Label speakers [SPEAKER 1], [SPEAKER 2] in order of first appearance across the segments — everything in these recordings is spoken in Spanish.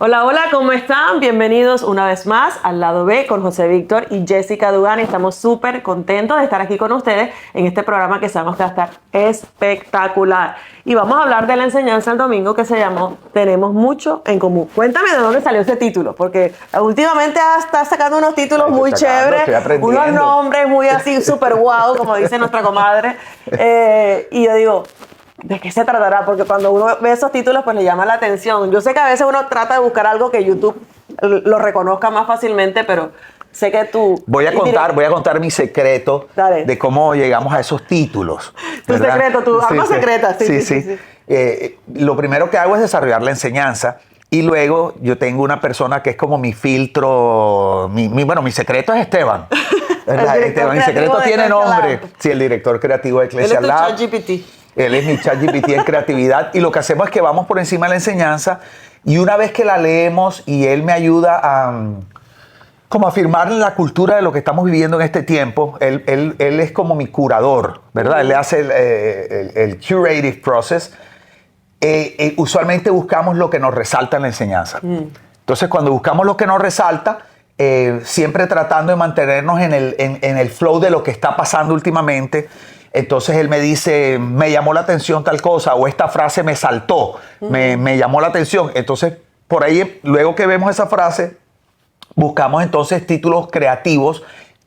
[SPEAKER 1] Hola, hola, ¿cómo están? Bienvenidos una vez más al Lado B con José Víctor y Jessica Dugan. Estamos súper contentos de estar aquí con ustedes en este programa que sabemos que va a estar espectacular. Y vamos a hablar de la enseñanza el domingo que se llamó Tenemos mucho en común. Cuéntame de dónde salió ese título, porque últimamente está sacando unos títulos muy chéveres, unos nombres muy así súper guau, como dice nuestra comadre. Y yo digo, ¿de qué se tratará? Porque cuando uno ve esos títulos, pues le llama la atención. Yo sé que a veces uno trata de buscar algo que YouTube lo reconozca más fácilmente, pero sé que tú...
[SPEAKER 2] Voy a contar mi secreto.
[SPEAKER 1] Dale.
[SPEAKER 2] De cómo llegamos a esos títulos.
[SPEAKER 1] Tu secreto, tu arma secreta. Sí.
[SPEAKER 2] Lo primero que hago es desarrollar la enseñanza. Y luego yo tengo una persona que es como mi filtro. Mi secreto es Esteban. Mi secreto tiene nombre. Sí, el director creativo de Ecclesia Lab.
[SPEAKER 1] Él es tu ChatGPT.
[SPEAKER 2] Él es mi ChatGPT en creatividad. Y lo que hacemos es que vamos por encima de la enseñanza. Y una vez que la leemos y él me ayuda a como afirmar la cultura de lo que estamos viviendo en este tiempo, él es como mi curador, ¿verdad? Él le hace el curative process. Usualmente buscamos lo que nos resalta en la enseñanza. Entonces, cuando buscamos lo que nos resalta, siempre tratando de mantenernos en el flow de lo que está pasando últimamente. Entonces él me dice, me llamó la atención tal cosa, o esta frase me saltó, me llamó la atención. Entonces, por ahí, luego que vemos esa frase, buscamos entonces títulos creativos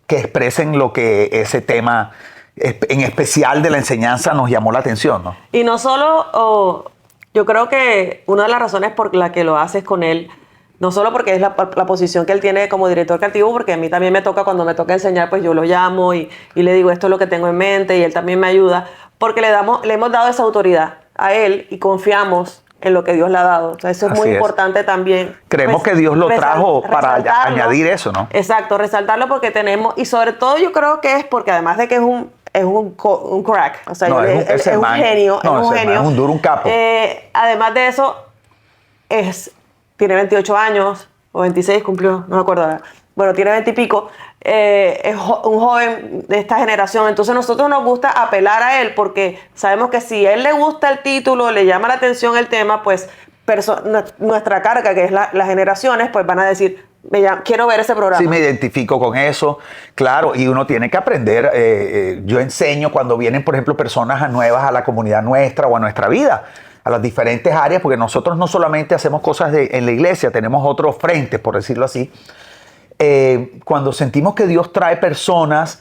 [SPEAKER 2] que expresen lo que ese tema, en especial de la enseñanza, nos llamó la atención, ¿no?
[SPEAKER 1] Y no solo, yo creo que una de las razones por la que lo haces con él, no solo porque es la posición que él tiene como director creativo, porque a mí también me toca, cuando me toca enseñar, pues yo lo llamo y le digo esto es lo que tengo en mente y él también me ayuda, porque le hemos dado esa autoridad a él y confiamos en lo que Dios le ha dado. O sea, eso es muy importante también.
[SPEAKER 2] Creemos que Dios lo trajo para añadir eso, ¿no?
[SPEAKER 1] Exacto, resaltarlo porque tenemos, y sobre todo yo creo que es porque además de que es un crack, o sea,
[SPEAKER 2] no,
[SPEAKER 1] es un genio,
[SPEAKER 2] es un duro, un capo.
[SPEAKER 1] Además de eso, tiene 28 años, o 26 cumplió, no me acuerdo ahora. Bueno, tiene 20 y pico. Es un joven de esta generación. Entonces, nosotros nos gusta apelar a él porque sabemos que si a él le gusta el título, le llama la atención el tema, pues nuestra carga, que es las generaciones, pues van a decir, quiero ver ese programa.
[SPEAKER 2] Sí, me identifico con eso, claro, y uno tiene que aprender. Yo enseño cuando vienen, por ejemplo, personas nuevas a la comunidad nuestra o a nuestra vida, a las diferentes áreas, porque nosotros no solamente hacemos cosas en la iglesia, tenemos otros frentes, por decirlo así. Cuando sentimos que Dios trae personas,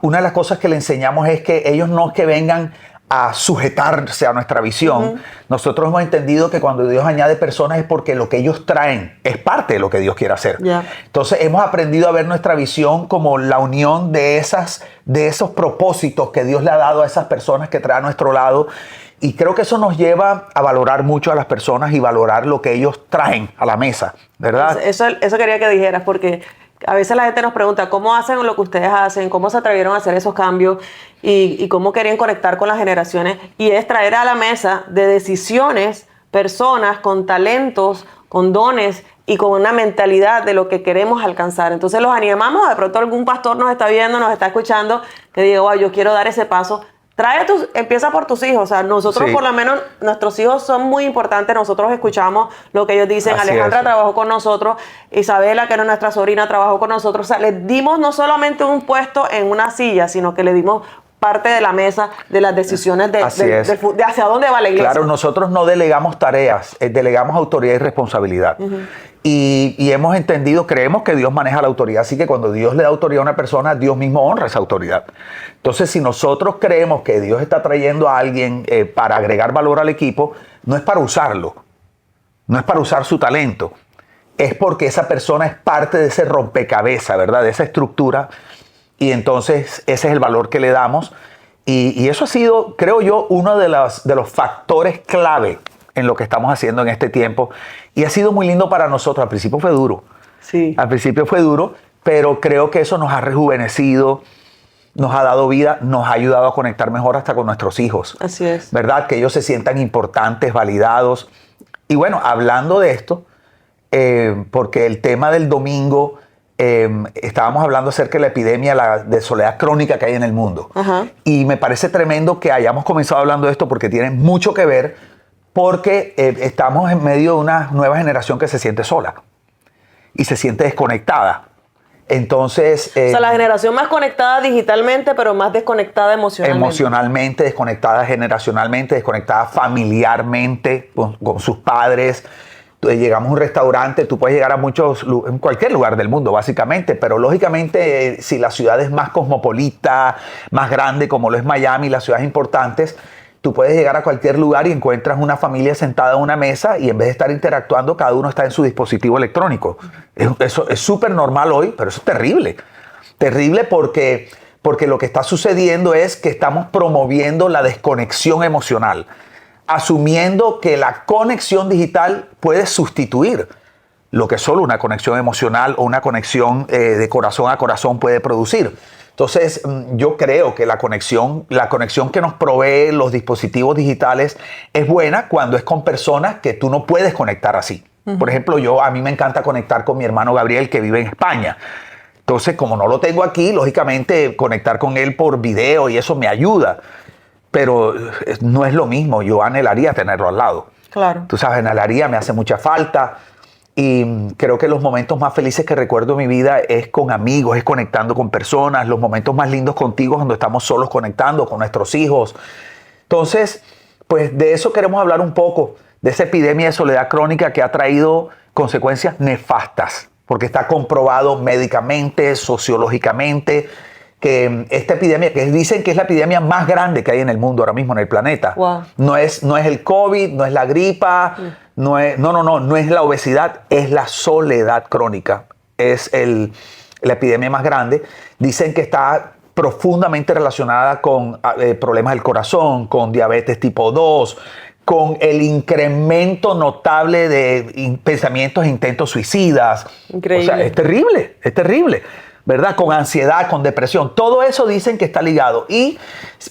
[SPEAKER 2] una de las cosas que le enseñamos es que ellos no es que vengan a sujetarse a nuestra visión. Nosotros hemos entendido que cuando Dios añade personas es porque lo que ellos traen es parte de lo que Dios quiere hacer. Entonces hemos aprendido a ver nuestra visión como la unión de esos propósitos que Dios le ha dado a esas personas que trae a nuestro lado. Y creo que eso nos lleva a valorar mucho a las personas y valorar lo que ellos traen a la mesa, ¿verdad?
[SPEAKER 1] Eso quería que dijeras, porque a veces la gente nos pregunta cómo hacen lo que ustedes hacen, cómo se atrevieron a hacer esos cambios y cómo querían conectar con las generaciones. Y es traer a la mesa de decisiones personas con talentos, con dones y con una mentalidad de lo que queremos alcanzar. Entonces los animamos, de pronto algún pastor nos está viendo, nos está escuchando, que diga, wow, yo quiero dar ese paso. Empieza por tus hijos. O sea, nosotros por lo menos, nuestros hijos son muy importantes. Nosotros escuchamos lo que ellos dicen.
[SPEAKER 2] Así
[SPEAKER 1] Alejandra
[SPEAKER 2] es.
[SPEAKER 1] Trabajó con nosotros. Isabela, que era nuestra sobrina, trabajó con nosotros. O sea, les dimos no solamente un puesto en una silla, sino que le dimos parte de la mesa de las decisiones de hacia dónde va la iglesia.
[SPEAKER 2] Claro, nosotros no delegamos tareas, delegamos autoridad y responsabilidad. Y hemos entendido, creemos que Dios maneja la autoridad, así que cuando Dios le da autoridad a una persona, Dios mismo honra esa autoridad. Entonces, si nosotros creemos que Dios está trayendo a alguien para agregar valor al equipo, no es para usarlo, no es para usar su talento, es porque esa persona es parte de ese rompecabezas, ¿verdad? De esa estructura, y entonces ese es el valor que le damos. Y eso ha sido, creo yo, uno de los factores clave en lo que estamos haciendo en este tiempo. Y ha sido muy lindo para nosotros. Al principio fue duro.
[SPEAKER 1] Sí.
[SPEAKER 2] Al principio fue duro, pero creo que eso nos ha rejuvenecido, nos ha dado vida, nos ha ayudado a conectar mejor hasta con nuestros hijos.
[SPEAKER 1] Así es.
[SPEAKER 2] ¿Verdad? Que ellos se sientan importantes, validados. Y bueno, hablando de esto, porque el tema del domingo, estábamos hablando acerca de la epidemia de soledad crónica que hay en el mundo. Y me parece tremendo que hayamos comenzado hablando de esto porque tiene mucho que ver con lo que estamos viviendo en este tiempo. Y es una de las cosas que le enseñamos a nuestros hijos. Y hemos entendido, creemos que Dios está trayendo a alguien para agregar valor al equipo, no es para usarlo, no es para usar su talento, es porque esa persona es parte de ese rompecabezas, ¿verdad? De esa estructura. Y entonces ese es el valor que le damos. Y eso ha sido, creo yo, uno de los factores clave en lo que estamos haciendo en este tiempo. Y ha sido muy lindo para nosotros. Al principio fue duro. porque estamos en medio de una nueva generación que se siente sola y se siente desconectada. Entonces...
[SPEAKER 1] o sea, la generación más conectada digitalmente, pero más desconectada emocionalmente.
[SPEAKER 2] Emocionalmente, desconectada generacionalmente, desconectada familiarmente con sus padres. Llegamos a un restaurante, tú puedes llegar a en cualquier lugar del mundo, básicamente, pero lógicamente si la ciudad es más cosmopolita, más grande, como lo es Miami, las ciudades importantes, tú puedes llegar a cualquier lugar y encuentras una familia sentada en una mesa y en vez de estar interactuando, cada uno está en su dispositivo electrónico. Eso es súper normal hoy, pero eso es terrible. Terrible porque lo que está sucediendo es que estamos promoviendo la desconexión emocional, asumiendo que la conexión digital puede sustituir lo que solo una conexión emocional o una conexión de corazón a corazón puede producir. Entonces, yo creo que la conexión que nos provee los dispositivos digitales es buena cuando es con personas que tú no puedes conectar así. Por ejemplo, a mí me encanta conectar con mi hermano Gabriel, que vive en España. Entonces, como no lo tengo aquí, lógicamente conectar con él por video y eso me ayuda. Pero no es lo mismo. Yo anhelaría tenerlo al lado.
[SPEAKER 1] Claro.
[SPEAKER 2] Tú sabes, anhelaría, me hace mucha falta. Y creo que los momentos más felices que recuerdo en mi vida es con amigos, es conectando con personas. Los momentos más lindos contigo cuando estamos solos conectando con nuestros hijos. Entonces, pues de eso queremos hablar un poco, de esa epidemia de soledad crónica que ha traído consecuencias nefastas, porque está comprobado médicamente, sociológicamente, que esta epidemia, que dicen que es la epidemia más grande que hay en el mundo ahora mismo, en el planeta.
[SPEAKER 1] Wow.
[SPEAKER 2] No es el COVID, no es la gripa, no es la obesidad, es la soledad crónica. Es la epidemia más grande. Dicen que está profundamente relacionada con problemas del corazón, con diabetes tipo 2, con el incremento notable de pensamientos e intentos suicidas.
[SPEAKER 1] Increíble.
[SPEAKER 2] O sea, es terrible. ¿Verdad? Con ansiedad, con depresión. Todo eso dicen que está ligado. Y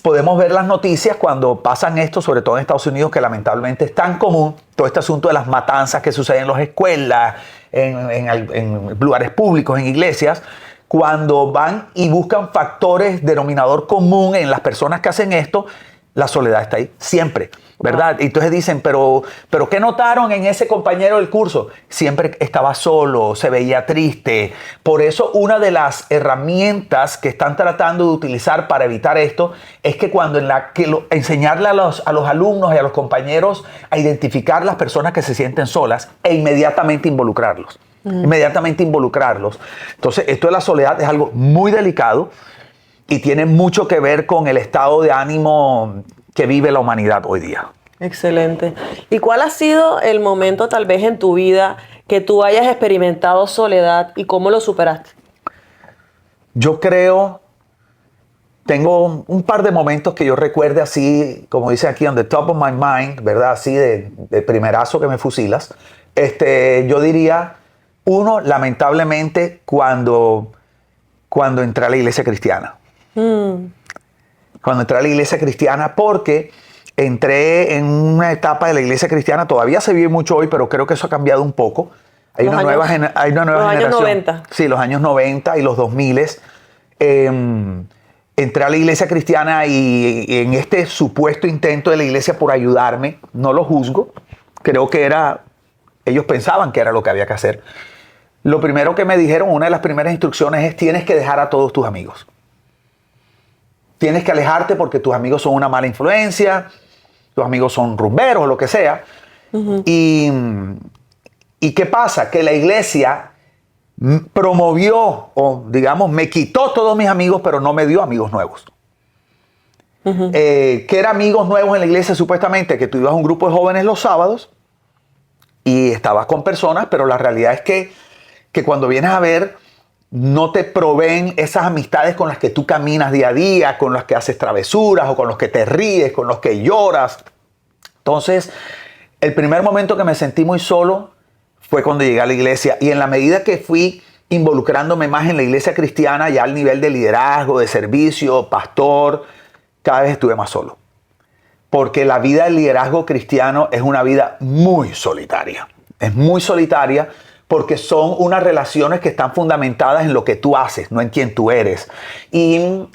[SPEAKER 2] podemos ver las noticias cuando pasan esto, sobre todo en Estados Unidos, que lamentablemente es tan común, todo este asunto de las matanzas que suceden en las escuelas, en lugares públicos, en iglesias, cuando van y buscan factores denominador común en las personas que hacen esto, la soledad está ahí, siempre, ¿verdad? Y entonces dicen, pero ¿qué notaron en ese compañero del curso? Siempre estaba solo, se veía triste. Por eso una de las herramientas que están tratando de utilizar para evitar esto es que enseñarle a los alumnos y a los compañeros a identificar las personas que se sienten solas e inmediatamente involucrarlos. Entonces, esto de la soledad es algo muy delicado y tiene mucho que ver con el estado de ánimo que vive la humanidad hoy día.
[SPEAKER 1] Excelente. ¿Y cuál ha sido el momento tal vez en tu vida que tú hayas experimentado soledad y cómo lo superaste?
[SPEAKER 2] Yo creo, tengo un par de momentos que yo recuerde así, como dice aquí, on the top of my mind, ¿verdad? Así de primerazo que me fusilas. Yo diría, uno, lamentablemente, cuando entré a la iglesia cristiana. Cuando entré a la iglesia cristiana, porque entré en una etapa de la iglesia cristiana, todavía se vive mucho hoy, pero creo que eso ha cambiado un poco. Hay una nueva generación.
[SPEAKER 1] Los años 90.
[SPEAKER 2] Sí, los años 90 y los 2000. Entré a la iglesia cristiana y en este supuesto intento de la iglesia por ayudarme, no lo juzgo, creo que ellos pensaban que era lo que había que hacer. Lo primero que me dijeron, una de las primeras instrucciones es: tienes que dejar a todos tus amigos. Tienes que alejarte porque tus amigos son una mala influencia, tus amigos son rumberos o lo que sea. ¿Y qué pasa? Que la iglesia promovió, o digamos, me quitó todos mis amigos, pero no me dio amigos nuevos. ¿Qué era amigos nuevos en la iglesia? Supuestamente que tú ibas a un grupo de jóvenes los sábados y estabas con personas, pero la realidad es que cuando vienes a ver, no te proveen esas amistades con las que tú caminas día a día, con las que haces travesuras o con los que te ríes, con los que lloras. Entonces, el primer momento que me sentí muy solo fue cuando llegué a la iglesia, y en la medida que fui involucrándome más en la iglesia cristiana, ya al nivel de liderazgo, de servicio, pastor, cada vez estuve más solo. Porque la vida del liderazgo cristiano es una vida muy solitaria. Es muy solitaria porque son unas relaciones que están fundamentadas en lo que tú haces, no en quién tú eres. Y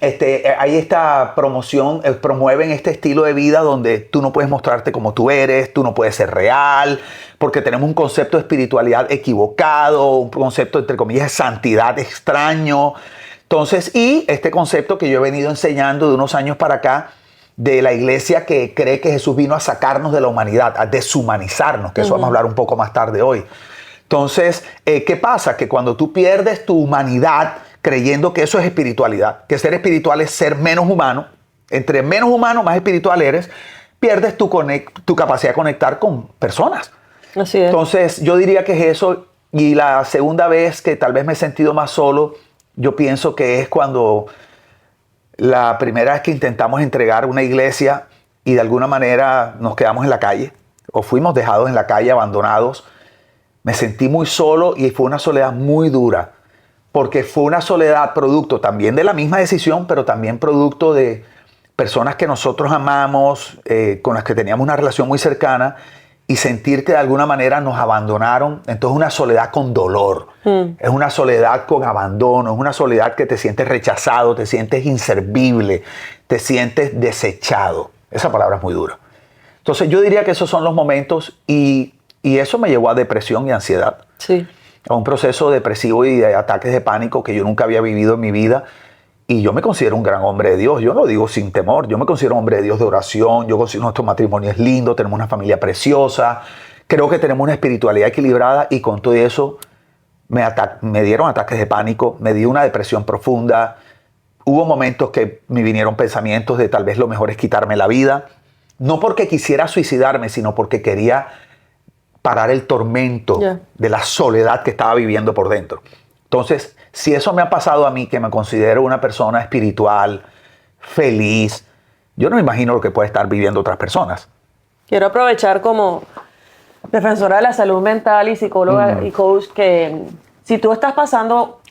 [SPEAKER 2] hay esta promoción, promueven este estilo de vida donde tú no puedes mostrarte como tú eres, tú no puedes ser real, porque tenemos un concepto de espiritualidad equivocado, un concepto, entre comillas, de santidad extraño. Entonces, y este concepto que yo he venido enseñando de unos años para acá, de la iglesia que cree que Jesús vino a sacarnos de la humanidad, a deshumanizarnos, que eso vamos a hablar un poco más tarde hoy. Entonces, ¿qué pasa? Que cuando tú pierdes tu humanidad creyendo que eso es espiritualidad, que ser espiritual es ser menos humano, entre menos humano, más espiritual eres, pierdes tu capacidad de conectar con personas.
[SPEAKER 1] Así es.
[SPEAKER 2] Entonces, yo diría que es eso. Y la segunda vez que tal vez me he sentido más solo, yo pienso que es cuando la primera vez que intentamos entregar una iglesia y de alguna manera nos quedamos en la calle o fuimos dejados en la calle, abandonados. Me sentí muy solo y fue una soledad muy dura, porque fue una soledad producto también de la misma decisión, pero también producto de personas que nosotros amamos, con las que teníamos una relación muy cercana, y sentir que de alguna manera nos abandonaron. Entonces una soledad con dolor, es una soledad con abandono, es una soledad que te sientes rechazado, te sientes inservible, te sientes desechado. Esa palabra es muy dura. Entonces yo diría que esos son los momentos y eso me llevó a depresión y ansiedad.
[SPEAKER 1] Sí.
[SPEAKER 2] A un proceso depresivo y de ataques de pánico que yo nunca había vivido en mi vida. Y yo me considero un gran hombre de Dios. Yo lo digo sin temor. Yo me considero un hombre de Dios de oración. Yo considero nuestro matrimonio es lindo. Tenemos una familia preciosa. Creo que tenemos una espiritualidad equilibrada. Y con todo eso me dieron ataques de pánico. Me dio una depresión profunda. Hubo momentos que me vinieron pensamientos de tal vez lo mejor es quitarme la vida. No porque quisiera suicidarme, sino porque quería parar el tormento de la soledad que estaba viviendo por dentro. Entonces, si eso me ha pasado a mí, que me considero una persona espiritual, feliz, yo no me imagino lo que puede estar viviendo otras personas.
[SPEAKER 1] Quiero aprovechar como defensora de la salud mental y psicóloga y coach que si tú estás pasando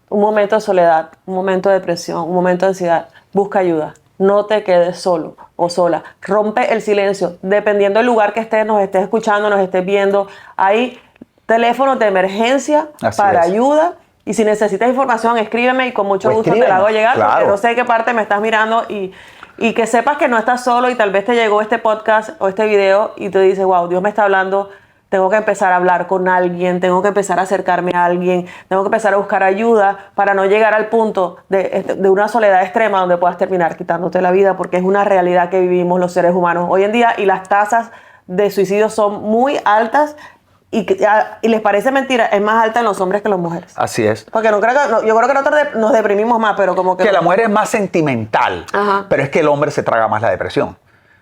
[SPEAKER 1] un momento de soledad, un momento de depresión, un momento de ansiedad, busca ayuda. No te quedes solo o sola. Rompe el silencio. Dependiendo del lugar que estés, nos estés escuchando, nos estés viendo, hay teléfonos de emergencia para ayuda. Y si necesitas información, escríbeme y con mucho gusto te la hago llegar. Claro. Porque no sé qué parte me estás mirando y que sepas que no estás solo y tal vez te llegó este podcast o este video y te dices, wow, Dios me está hablando, tengo que empezar a hablar con alguien, tengo que empezar a acercarme a alguien, tengo que empezar a buscar ayuda para no llegar al punto de una soledad extrema donde puedas terminar quitándote la vida, porque es una realidad que vivimos los seres humanos hoy en día y las tasas de suicidio son muy altas. Y les parece mentira, es más alta en los hombres que en las mujeres.
[SPEAKER 2] Así es.
[SPEAKER 1] Porque yo creo que nosotros nos deprimimos más, pero como que...
[SPEAKER 2] la mujer es más sentimental, pero es que el hombre se traga más la depresión.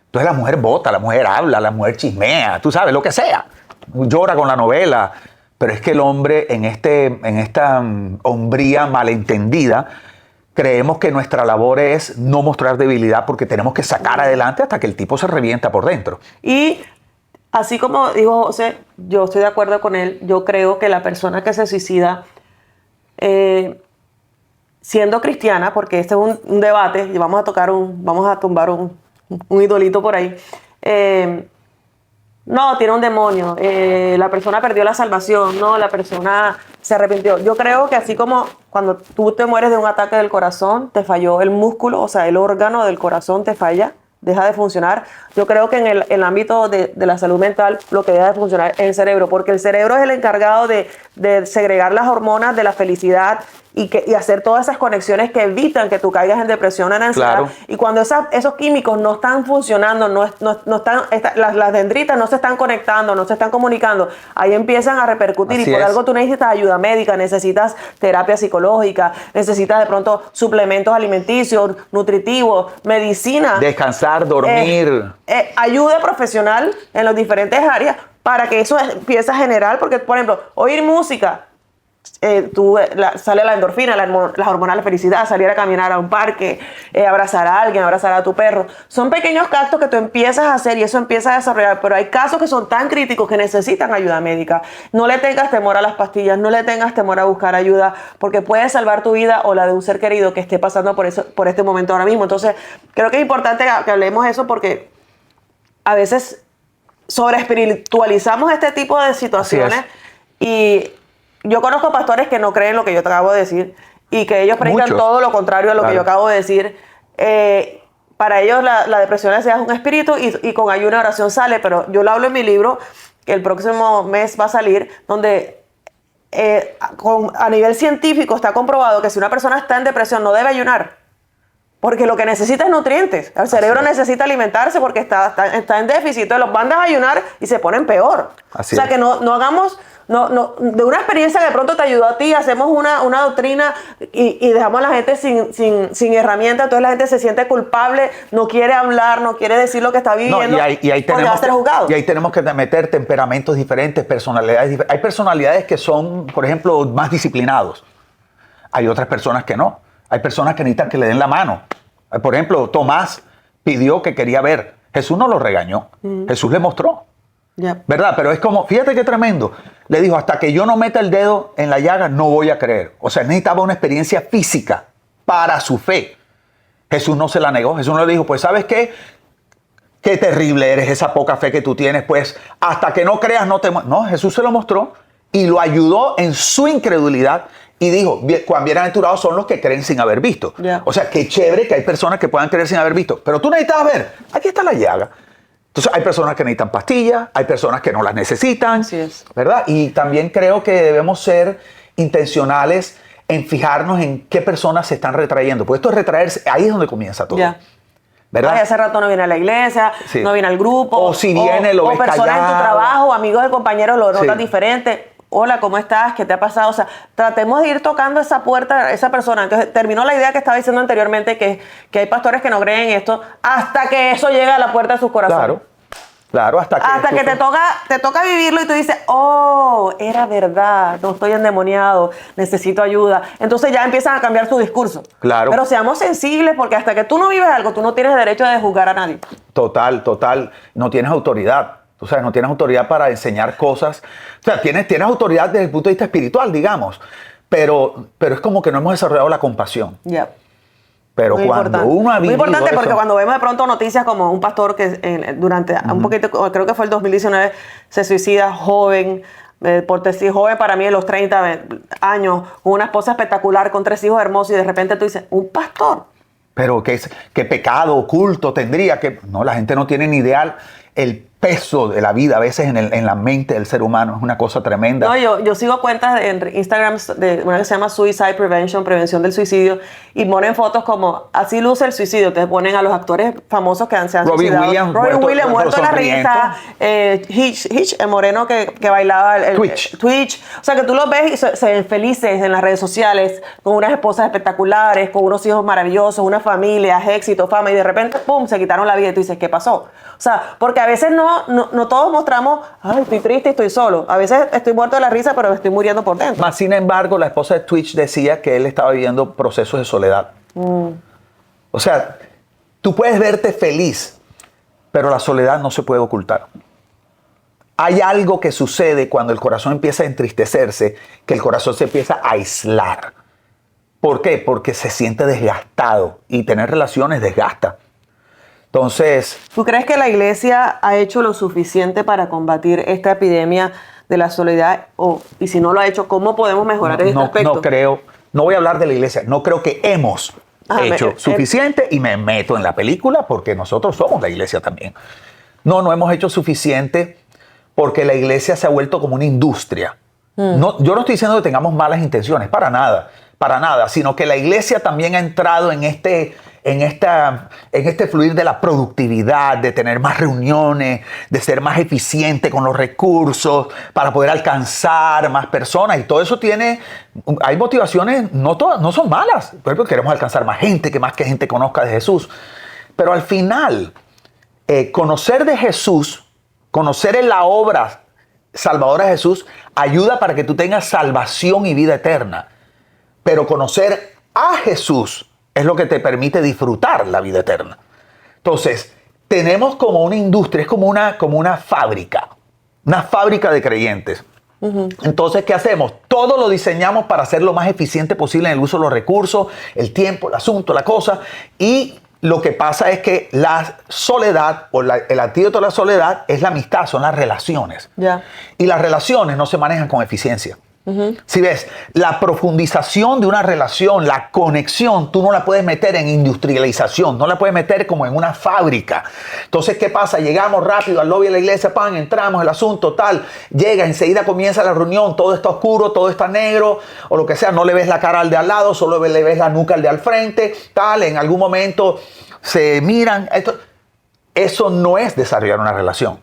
[SPEAKER 2] Entonces la mujer vota, la mujer habla, la mujer chismea, tú sabes, lo que sea. Llora con la novela. Pero es que el hombre en esta hombría malentendida, creemos que nuestra labor es no mostrar debilidad porque tenemos que sacar adelante hasta que el tipo se revienta por dentro.
[SPEAKER 1] Y... así como dijo José, yo estoy de acuerdo con él. Yo creo que la persona que se suicida, siendo cristiana, porque este es un debate, y vamos a tumbar un idolito por ahí. No, tiene un demonio. La persona perdió la salvación. No, la persona se arrepintió. Yo creo que así como cuando tú te mueres de un ataque del corazón, te falló el músculo, o sea, el órgano del corazón te falla, deja de funcionar. Yo creo que en el ámbito de la salud mental lo que deja de funcionar es el cerebro, porque el cerebro es el encargado de segregar las hormonas de la felicidad y hacer todas esas conexiones que evitan que tú caigas en depresión o en ansiedad. Claro. Y cuando esos químicos no están funcionando, las dendritas no se están conectando, no se están comunicando, ahí empiezan a repercutir. Así y por es. Algo tú necesitas ayuda médica, necesitas terapia psicológica, necesitas de pronto suplementos alimenticios, nutritivos, medicina.
[SPEAKER 2] Descansar, dormir.
[SPEAKER 1] Ayuda profesional en las diferentes áreas para que eso empiece a generar, porque por ejemplo, oír música, sale la endorfina, las hormonas de la felicidad, salir a caminar a un parque, abrazar a alguien, abrazar a tu perro. Son pequeños actos que tú empiezas a hacer y eso empieza a desarrollar, pero hay casos que son tan críticos que necesitan ayuda médica. No le tengas temor a las pastillas, no le tengas temor a buscar ayuda, porque puede salvar tu vida o la de un ser querido que esté pasando por este momento ahora mismo. Entonces, creo que es importante que hablemos de eso porque a veces sobre espiritualizamos este tipo de situaciones y yo conozco pastores que no creen lo que yo te acabo de decir y que ellos predican
[SPEAKER 2] Muchos.
[SPEAKER 1] todo lo contrario a lo que yo acabo de decir. Para ellos la depresión es un espíritu y con ayuno y oración sale, pero yo lo hablo en mi libro, que el próximo mes va a salir, donde a nivel científico está comprobado que si una persona está en depresión no debe ayunar, porque lo que necesita es nutrientes. El cerebro necesita alimentarse porque está en déficit. Entonces los mandas a ayunar y se ponen peor.
[SPEAKER 2] Así
[SPEAKER 1] o sea
[SPEAKER 2] es.
[SPEAKER 1] que no hagamos... de una experiencia que de pronto te ayudó a ti, hacemos una doctrina y dejamos a la gente sin herramientas, entonces la gente se siente culpable, no quiere hablar, no quiere decir lo que está viviendo,
[SPEAKER 2] y ahí
[SPEAKER 1] porque va a ser juzgado.
[SPEAKER 2] y ahí tenemos que meter temperamentos diferentes, personalidades diferentes. Hay personalidades que son, por ejemplo, más disciplinados. Hay otras personas que no. Hay personas que necesitan que le den la mano. Por ejemplo, Tomás pidió que quería ver. Jesús no lo regañó. Jesús le mostró.
[SPEAKER 1] Yep.
[SPEAKER 2] ¿Verdad? Pero es como, fíjate qué tremendo. Le dijo, hasta que yo no meta el dedo en la llaga, no voy a creer. O sea, necesitaba una experiencia física para su fe. Jesús no se la negó. Jesús no le dijo, pues, ¿sabes qué? Qué terrible eres, esa poca fe que tú tienes. Pues, hasta que no creas, no te... No, Jesús se lo mostró y lo ayudó en su incredulidad y dijo, cuán bienaventurados son los que creen sin haber visto.
[SPEAKER 1] Yeah.
[SPEAKER 2] O sea, qué chévere que hay personas que puedan creer sin haber visto. Pero tú necesitabas ver, aquí está la llaga. Entonces, hay personas que necesitan pastillas, hay personas que no las necesitan,
[SPEAKER 1] Así es.
[SPEAKER 2] ¿verdad? Y también creo que debemos ser intencionales en fijarnos en qué personas se están retrayendo. Porque esto es retraerse, ahí es donde comienza todo.
[SPEAKER 1] Ya.
[SPEAKER 2] ¿Verdad?
[SPEAKER 1] Ay, hace rato no viene a la iglesia,
[SPEAKER 2] Sí.
[SPEAKER 1] no viene al grupo.
[SPEAKER 2] O si viene, lo ves
[SPEAKER 1] personas en tu
[SPEAKER 2] callado.
[SPEAKER 1] trabajo, amigos de compañeros, lo notas
[SPEAKER 2] Sí.
[SPEAKER 1] diferente. Hola, ¿cómo estás? ¿Qué te ha pasado? O sea, tratemos de ir tocando esa puerta, esa persona. Entonces, terminó la idea que estaba diciendo anteriormente, que hay pastores que no creen en esto, hasta que eso llega a la puerta de sus corazones.
[SPEAKER 2] Claro, hasta que
[SPEAKER 1] te toca vivirlo y tú dices, oh, era verdad, no estoy endemoniado, necesito ayuda. Entonces ya empiezan a cambiar su discurso.
[SPEAKER 2] Claro.
[SPEAKER 1] Pero seamos sensibles porque hasta que tú no vives algo, tú no tienes derecho de juzgar a nadie.
[SPEAKER 2] Total. No tienes autoridad. O sea, no tienes autoridad para enseñar cosas. O sea, tienes autoridad desde el punto de vista espiritual, digamos. Pero es como que no hemos desarrollado la compasión.
[SPEAKER 1] Ya.
[SPEAKER 2] Pero
[SPEAKER 1] Muy
[SPEAKER 2] cuando
[SPEAKER 1] importante.
[SPEAKER 2] uno ha vivido
[SPEAKER 1] Muy importante porque
[SPEAKER 2] eso-
[SPEAKER 1] cuando vemos de pronto noticias como un pastor que durante un poquito, creo que fue el 2019, se suicida joven, joven para mí de los 30 años, con una esposa espectacular, con 3 hijos hermosos y de repente tú dices, un pastor.
[SPEAKER 2] Pero qué pecado oculto tendría que... No, la gente no tiene ni idea el peso de la vida a veces en la mente del ser humano. Es una cosa tremenda.
[SPEAKER 1] No, yo sigo cuentas en Instagram de una que se llama Suicide Prevention, prevención del suicidio, y ponen fotos como, así luce el suicidio. Te ponen a los actores famosos que se han
[SPEAKER 2] Robin
[SPEAKER 1] suicidado.
[SPEAKER 2] Williams
[SPEAKER 1] Robin Williams muerto de la
[SPEAKER 2] sonriendo.
[SPEAKER 1] risa. Hitch, el moreno que bailaba Twitch. O sea, que tú los ves y se ven felices en las redes sociales, con unas esposas espectaculares, con unos hijos maravillosos, una familia, éxito, fama, y de repente, ¡pum!, se quitaron la vida y tú dices, ¿qué pasó? O sea, porque a veces no todos mostramos, ay, estoy triste, estoy solo. A veces estoy muerto de la risa, pero me estoy muriendo por dentro.
[SPEAKER 2] Más sin embargo, la esposa de Twitch decía que él estaba viviendo procesos de soledad. O sea, tú puedes verte feliz, pero la soledad no se puede ocultar. Hay algo que sucede cuando el corazón empieza a entristecerse, que el corazón se empieza a aislar. ¿Por qué? Porque se siente desgastado y tener relaciones desgasta. Entonces,
[SPEAKER 1] ¿Tú crees que la iglesia ha hecho lo suficiente para combatir esta epidemia de la soledad? Y si no lo ha hecho, ¿cómo podemos mejorar este aspecto?
[SPEAKER 2] no creo, no voy a hablar de la iglesia, no creo que hemos hecho suficiente y me meto en la película porque nosotros somos la iglesia también. No hemos hecho suficiente porque la iglesia se ha vuelto como una industria. No, yo no estoy diciendo que tengamos malas intenciones, para nada, sino que la iglesia también ha entrado en este fluir de la productividad, de tener más reuniones, de ser más eficiente con los recursos para poder alcanzar más personas. Y todo eso hay motivaciones, no son malas. Por ejemplo, queremos alcanzar más gente, que más que gente conozca de Jesús. Pero al final, conocer de Jesús, conocer en la obra salvadora de Jesús, ayuda para que tú tengas salvación y vida eterna. Pero conocer a Jesús es lo que te permite disfrutar la vida eterna. Entonces, tenemos como una industria, es como una fábrica de creyentes. Entonces, ¿qué hacemos? Todo lo diseñamos para ser lo más eficiente posible en el uso de los recursos, el tiempo, el asunto, la cosa. Y lo que pasa es que la soledad o el antídoto de la soledad es la amistad, son las relaciones.
[SPEAKER 1] Ya.
[SPEAKER 2] Y las relaciones no se manejan con eficiencia. Si ves, la profundización de una relación, la conexión, tú no la puedes meter en industrialización, no la puedes meter como en una fábrica. Entonces, ¿qué pasa? Llegamos rápido al lobby de la iglesia, pan, entramos, el asunto, tal, llega, enseguida comienza la reunión, todo está oscuro, todo está negro, o lo que sea, no le ves la cara al de al lado, solo le ves la nuca al de al frente, tal, en algún momento se miran. Eso no es desarrollar una relación.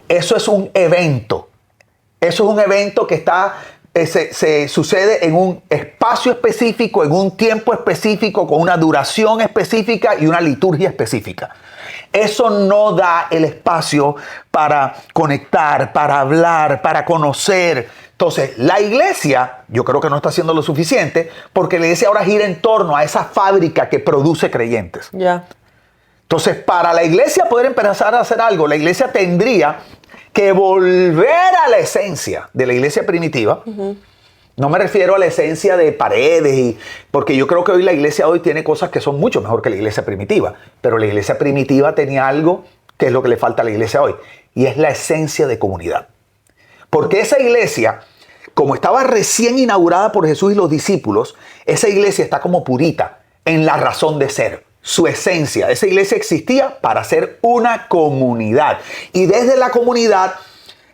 [SPEAKER 2] Eso es un evento. Eso es un evento que se sucede en un espacio específico, en un tiempo específico, con una duración específica y una liturgia específica. Eso no da el espacio para conectar, para hablar, para conocer. Entonces, la iglesia, yo creo que no está haciendo lo suficiente, porque la iglesia ahora gira en torno a esa fábrica que produce creyentes.
[SPEAKER 1] Ya.
[SPEAKER 2] Entonces, para la iglesia poder empezar a hacer algo, la iglesia tendría que volver a la esencia de la iglesia primitiva. No me refiero a la esencia de paredes, porque yo creo que hoy la iglesia hoy tiene cosas que son mucho mejor que la iglesia primitiva. Pero la iglesia primitiva tenía algo que es lo que le falta a la iglesia hoy, y es la esencia de comunidad. Porque esa iglesia, como estaba recién inaugurada por Jesús y los discípulos, esa iglesia está como purita en la razón de ser. Su esencia. Esa iglesia existía para ser una comunidad. Y desde la comunidad,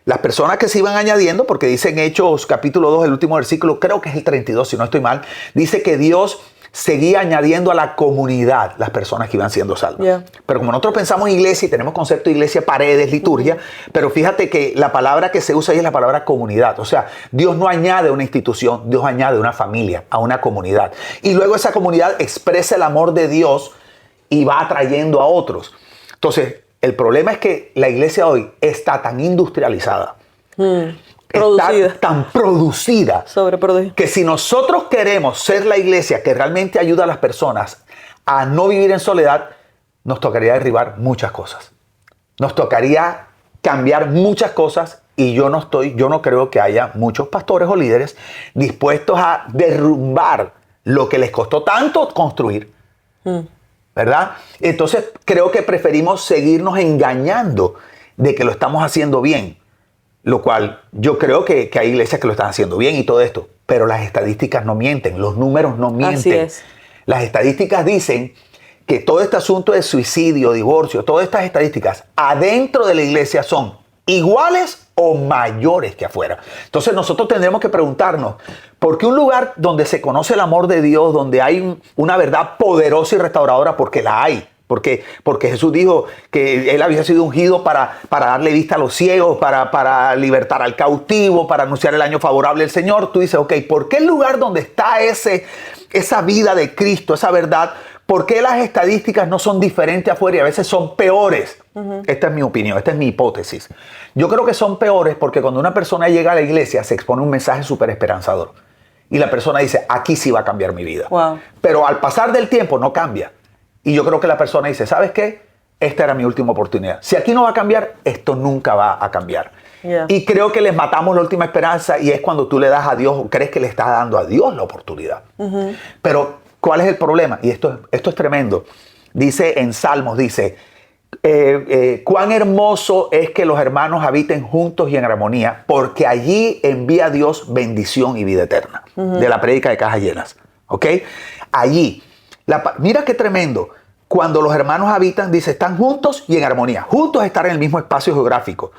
[SPEAKER 2] las personas que se iban añadiendo, porque dice en Hechos capítulo 2, el último versículo, creo que es el 32, si no estoy mal, dice que Dios seguía añadiendo a la comunidad las personas que iban siendo salvas. Yeah. Pero como nosotros pensamos en iglesia y tenemos concepto de iglesia, paredes, liturgia, pero fíjate que la palabra que se usa ahí es la palabra comunidad. O sea, Dios no añade una institución, Dios añade una familia, a una comunidad. Y luego esa comunidad expresa el amor de Dios y va atrayendo a otros. Entonces, el problema es que la iglesia hoy está tan industrializada, está tan producida, que si nosotros queremos ser la iglesia que realmente ayuda a las personas a no vivir en soledad, nos tocaría derribar muchas cosas. Nos tocaría cambiar muchas cosas, y yo no creo que haya muchos pastores o líderes dispuestos a derrumbar lo que les costó tanto construir. ¿Verdad? Entonces creo que preferimos seguirnos engañando de que lo estamos haciendo bien, lo cual yo creo que hay iglesias que lo están haciendo bien y todo esto, pero las estadísticas no mienten, los números no mienten.
[SPEAKER 1] Así es.
[SPEAKER 2] Las estadísticas dicen que todo este asunto de suicidio, divorcio, todas estas estadísticas adentro de la iglesia son iguales o mayores que afuera. Entonces nosotros tendremos que preguntarnos, ¿por qué un lugar donde se conoce el amor de Dios, donde hay una verdad poderosa y restauradora, porque la hay? Porque Jesús dijo que Él había sido ungido para darle vista a los ciegos, para libertar al cautivo, para anunciar el año favorable del Señor. Tú dices, ok, ¿por qué el lugar donde está esa vida de Cristo, esa verdad, por qué las estadísticas no son diferentes afuera y a veces son peores? Esta es mi opinión, esta es mi hipótesis. Yo creo que son peores porque cuando una persona llega a la iglesia se expone un mensaje súper esperanzador. Y la persona dice, aquí sí va a cambiar mi vida.
[SPEAKER 1] Wow.
[SPEAKER 2] Pero al pasar del tiempo no cambia. Y yo creo que la persona dice, ¿sabes qué? Esta era mi última oportunidad. Si aquí no va a cambiar, esto nunca va a cambiar.
[SPEAKER 1] Yeah.
[SPEAKER 2] Y creo que les matamos la última esperanza, y es cuando tú le das a Dios, o crees que le estás dando a Dios la oportunidad. Pero, ¿cuál es el problema? Y esto es tremendo. Dice en Salmos, dice, cuán hermoso es que los hermanos habiten juntos y en armonía, porque allí envía Dios bendición y vida eterna. De la prédica de Cajas Llenas. ¿Ok? Allí. Mira qué tremendo. Cuando los hermanos habitan, dice, están juntos y en armonía. Juntos, estar en el mismo espacio geográfico.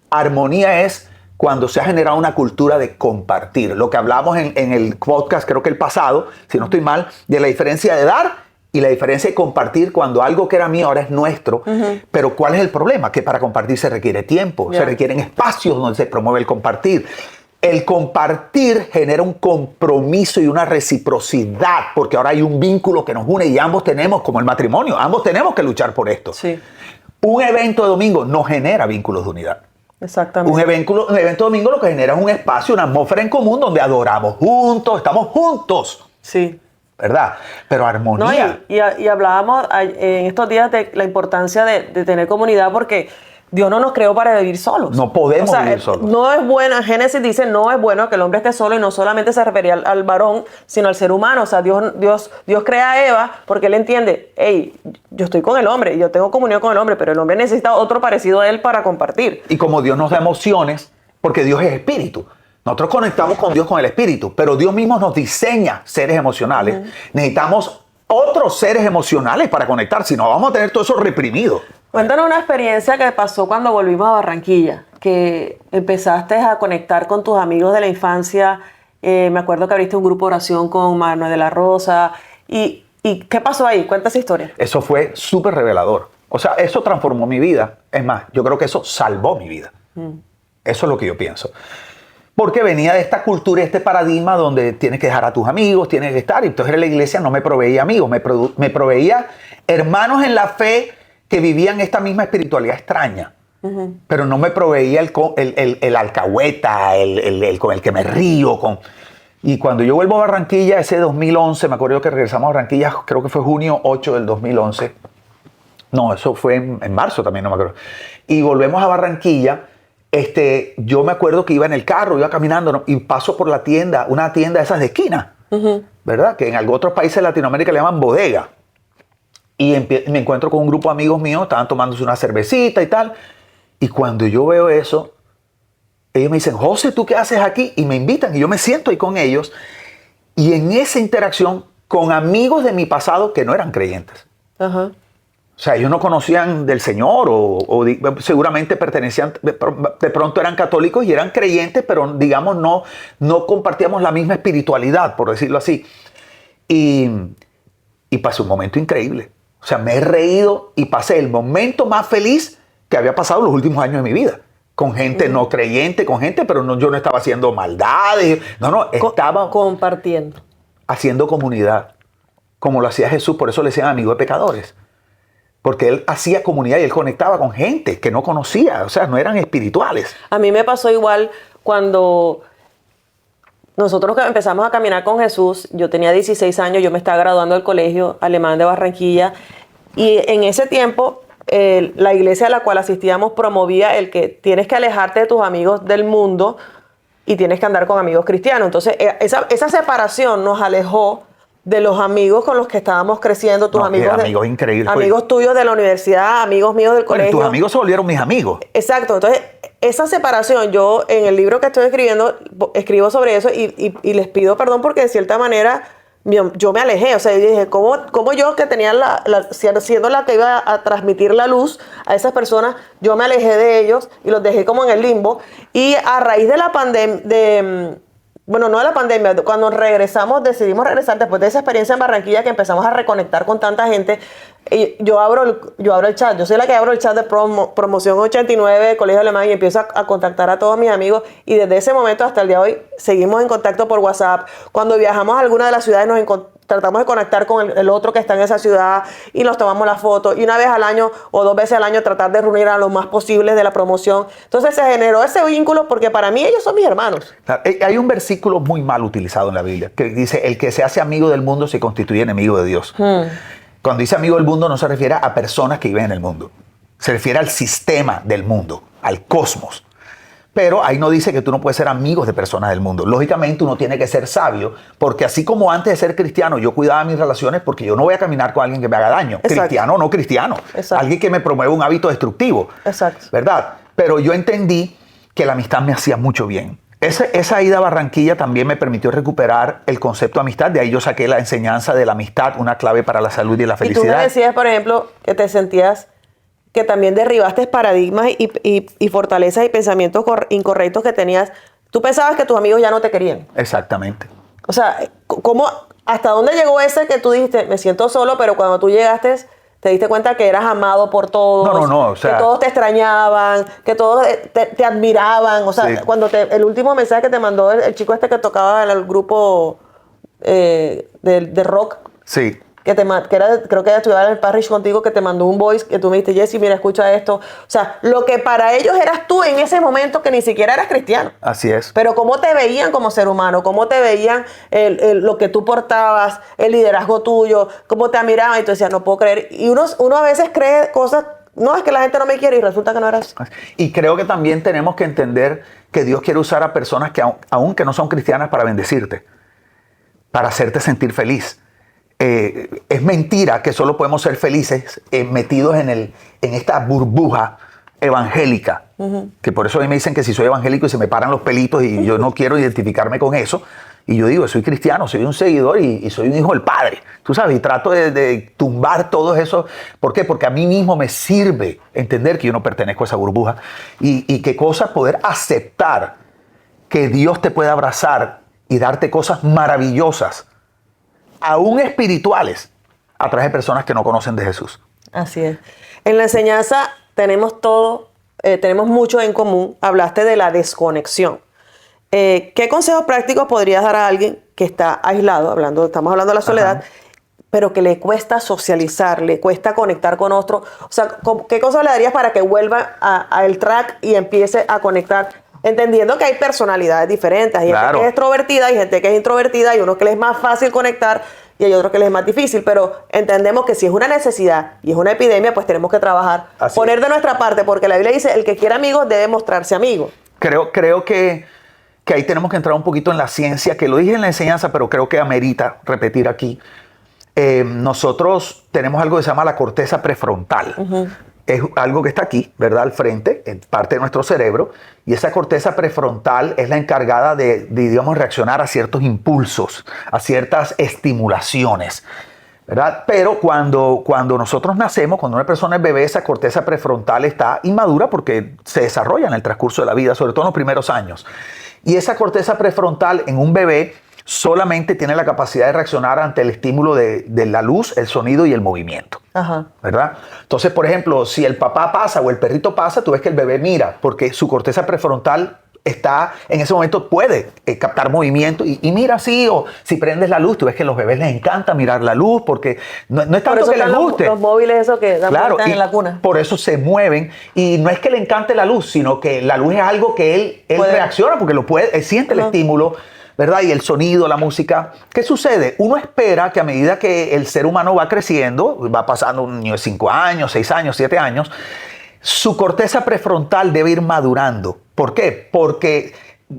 [SPEAKER 2] Armonía es cuando se ha generado una cultura de compartir. Lo que hablamos en el podcast, creo que el pasado, si no estoy mal, de la diferencia de dar y la diferencia de compartir, cuando algo que era mío ahora es nuestro. Pero ¿cuál es el problema? Que para compartir se requiere tiempo, se requieren espacios donde se promueve el compartir. El compartir genera un compromiso y una reciprocidad, porque ahora hay un vínculo que nos une y ambos tenemos, como el matrimonio, ambos tenemos que luchar por esto.
[SPEAKER 1] Sí.
[SPEAKER 2] Un evento de domingo no genera vínculos de unidad.
[SPEAKER 1] Exactamente.
[SPEAKER 2] Un evento de domingo lo que genera es un espacio, una atmósfera en común donde adoramos juntos, estamos juntos.
[SPEAKER 1] Sí.
[SPEAKER 2] ¿Verdad? Pero armonía.
[SPEAKER 1] No, y hablábamos en estos días de la importancia de tener comunidad, porque Dios no nos creó para vivir solos.
[SPEAKER 2] No podemos vivir solos.
[SPEAKER 1] No es bueno, Génesis dice, no es bueno que el hombre esté solo, y no solamente se refería al varón, sino al ser humano. O sea, Dios crea a Eva porque Él entiende, hey, yo estoy con el hombre, yo tengo comunión con el hombre, pero el hombre necesita otro parecido a él para compartir.
[SPEAKER 2] Y como Dios nos da emociones, porque Dios es espíritu. Nosotros conectamos con Dios, con el Espíritu, pero Dios mismo nos diseña seres emocionales. Necesitamos otros seres emocionales para conectar, si no vamos a tener todo eso reprimido.
[SPEAKER 1] Cuéntanos una experiencia que pasó cuando volvimos a Barranquilla, que empezaste a conectar con tus amigos de la infancia. Me acuerdo que abriste un grupo de oración con Manuel de la Rosa. ¿Y qué pasó ahí? Cuenta esa historia.
[SPEAKER 2] Eso fue súper revelador. O sea, eso transformó mi vida. Es más, yo creo que eso salvó mi vida. Eso es lo que yo pienso. Porque venía de esta cultura y este paradigma donde tienes que dejar a tus amigos, tienes que estar. Y entonces la iglesia no me proveía amigos, me proveía hermanos en la fe que vivían esta misma espiritualidad extraña. Pero no me proveía el alcahueta, el con el que me río. Y cuando yo vuelvo a Barranquilla, ese 2011, me acuerdo que regresamos a Barranquilla, creo que fue junio 8 del 2011. No, eso fue en marzo también, no me acuerdo. Y volvemos a Barranquilla. Yo me acuerdo que iba en el carro, iba caminando, ¿no? Y paso por la tienda, una tienda de esas de esquina, ¿verdad? Que en algunos otros países de Latinoamérica le llaman bodega. Y me encuentro con un grupo de amigos míos, estaban tomándose una cervecita y tal. Y cuando yo veo eso, ellos me dicen, José, ¿tú qué haces aquí? Y me invitan y yo me siento ahí con ellos. Y en esa interacción con amigos de mi pasado que no eran creyentes. O sea, ellos no conocían del Señor seguramente pertenecían, de pronto eran católicos y eran creyentes, pero digamos no compartíamos la misma espiritualidad, por decirlo así. Y pasé un momento increíble. O sea, me he reído y pasé el momento más feliz que había pasado los últimos años de mi vida. Con gente no creyente, con gente, pero yo no estaba haciendo maldades. No, estaba
[SPEAKER 1] compartiendo.
[SPEAKER 2] Haciendo comunidad, como lo hacía Jesús. Por eso le decían amigo de pecadores. Porque él hacía comunidad y él conectaba con gente que no conocía, o sea, no eran espirituales.
[SPEAKER 1] A mí me pasó igual cuando nosotros empezamos a caminar con Jesús. Yo tenía 16 años, yo me estaba graduando del colegio alemán de Barranquilla. Y en ese tiempo, la iglesia a la cual asistíamos promovía el que tienes que alejarte de tus amigos del mundo y tienes que andar con amigos cristianos. Entonces, esa separación nos alejó de los amigos con los que estábamos creciendo, tus
[SPEAKER 2] amigos increíbles.
[SPEAKER 1] Amigos tuyos de la universidad, amigos míos del colegio.
[SPEAKER 2] Tus amigos se volvieron mis amigos.
[SPEAKER 1] Exacto. Entonces, esa separación, yo en el libro que estoy escribiendo, escribo sobre eso y les pido perdón porque de cierta manera yo me alejé. O sea, yo dije, ¿cómo yo que tenía siendo la que iba a transmitir la luz a esas personas, yo me alejé de ellos y los dejé como en el limbo? Y a raíz de la pandemia, bueno, no de la pandemia, cuando decidimos regresar después de esa experiencia en Barranquilla que empezamos a reconectar con tanta gente, yo abro el chat, yo soy la que abro el chat de promoción 89 del Colegio Alemán y empiezo a contactar a todos mis amigos y desde ese momento hasta el día de hoy seguimos en contacto por WhatsApp. Cuando viajamos a alguna de las ciudades tratamos de conectar con el otro que está en esa ciudad y nos tomamos la foto y una vez al año o 2 veces al año tratar de reunir a los más posibles de la promoción. Entonces se generó ese vínculo porque para mí ellos son mis hermanos.
[SPEAKER 2] Hay un versículo muy mal utilizado en la Biblia que dice, el que se hace amigo del mundo se constituye enemigo de Dios. Cuando dice amigo del mundo no se refiere a personas que viven en el mundo, se refiere al sistema del mundo, al cosmos. Pero ahí no dice que tú no puedes ser amigos de personas del mundo. Lógicamente uno tiene que ser sabio, porque así como antes de ser cristiano yo cuidaba mis relaciones porque yo no voy a caminar con alguien que me haga daño. Exacto. Cristiano o no cristiano. Exacto. Alguien que me promueva un hábito destructivo.
[SPEAKER 1] Exacto.
[SPEAKER 2] ¿Verdad? Pero yo entendí que la amistad me hacía mucho bien. Esa ida a Barranquilla también me permitió recuperar el concepto de amistad. De ahí yo saqué la enseñanza de la amistad, una clave para la salud y la felicidad.
[SPEAKER 1] Y tú me decías, por ejemplo, que te sentías que también derribaste paradigmas y fortalezas y pensamientos incorrectos que tenías. Tú pensabas que tus amigos ya no te querían.
[SPEAKER 2] Exactamente.
[SPEAKER 1] O sea, ¿hasta dónde llegó ese que tú dijiste, me siento solo, pero cuando tú llegaste te diste cuenta que eras amado por todos?
[SPEAKER 2] No, o sea,
[SPEAKER 1] que todos te extrañaban, que todos te admiraban. O sea, sí. Cuando el último mensaje que te mandó el chico este que tocaba en el grupo de rock.
[SPEAKER 2] Sí.
[SPEAKER 1] Creo que ella estudiaba en el Parrish contigo, que te mandó un voice, que tú me dijiste, Jessy, mira, escucha esto. O sea, lo que para ellos eras tú en ese momento, que ni siquiera eras cristiano.
[SPEAKER 2] Así es.
[SPEAKER 1] Pero cómo te veían como ser humano, cómo te veían lo que tú portabas, el liderazgo tuyo, cómo te admiraban, y tú decías, no puedo creer. Y uno a veces cree cosas, no, es que la gente no me quiere, y resulta que no era así.
[SPEAKER 2] Y creo que también tenemos que entender que Dios quiere usar a personas que aunque no son cristianas para bendecirte, para hacerte sentir feliz. Es mentira que solo podemos ser felices metidos en esta burbuja evangélica, que por eso a mí me dicen que si soy evangélico y se me paran los pelitos y yo no quiero identificarme con eso. Y yo digo, soy cristiano, soy un seguidor y soy un hijo del Padre. Tú sabes, y trato de tumbar todo eso. ¿Por qué? Porque a mí mismo me sirve entender que yo no pertenezco a esa burbuja. Y qué cosa poder aceptar que Dios te puede abrazar y darte cosas maravillosas, aún espirituales, a través de personas que no conocen de Jesús.
[SPEAKER 1] Así es. En la enseñanza tenemos todo, tenemos mucho en común. Hablaste de la desconexión. ¿Qué consejos prácticos podrías dar a alguien que está aislado, estamos hablando de la soledad, pero que le cuesta socializar, le cuesta conectar con otro? O sea, ¿qué cosas le darías para que vuelva al track y empiece a conectar? Entendiendo que hay personalidades diferentes, hay gente que es extrovertida, hay gente que es introvertida, hay unos que les es más fácil conectar y hay otros que les es más difícil, pero entendemos que si es una necesidad y es una epidemia, pues tenemos que trabajar, poner de nuestra parte, porque la Biblia dice, el que quiera amigos debe mostrarse amigo.
[SPEAKER 2] Creo que ahí tenemos que entrar un poquito en la ciencia, que lo dije en la enseñanza, pero creo que amerita repetir aquí. Nosotros tenemos algo que se llama la corteza prefrontal. Es algo que está aquí, ¿verdad? Al frente, en parte de nuestro cerebro. Y esa corteza prefrontal es la encargada de digamos, reaccionar a ciertos impulsos, a ciertas estimulaciones, ¿verdad? Pero cuando nosotros nacemos, cuando una persona es bebé, esa corteza prefrontal está inmadura porque se desarrolla en el transcurso de la vida, sobre todo en los primeros años. Y esa corteza prefrontal en un bebé solamente tiene la capacidad de reaccionar ante el estímulo de la luz, el sonido y el movimiento. ¿Verdad? Entonces, por ejemplo, si el papá pasa o el perrito pasa, tú ves que el bebé mira, porque su corteza prefrontal está, en ese momento puede captar movimiento y mira así, o si prendes la luz, tú ves que a los bebés les encanta mirar la luz, porque no es tanto que les guste.
[SPEAKER 1] Los móviles esos que dan vueltas en la cuna.
[SPEAKER 2] Por eso se mueven, y no es que le encante la luz, sino que la luz es algo que él reacciona, porque él siente el estímulo, ¿verdad? Y el sonido, la música. ¿Qué sucede? Uno espera que a medida que el ser humano va creciendo, va pasando un niño de 5 años, 6 años, 7 años, su corteza prefrontal debe ir madurando. ¿Por qué? Porque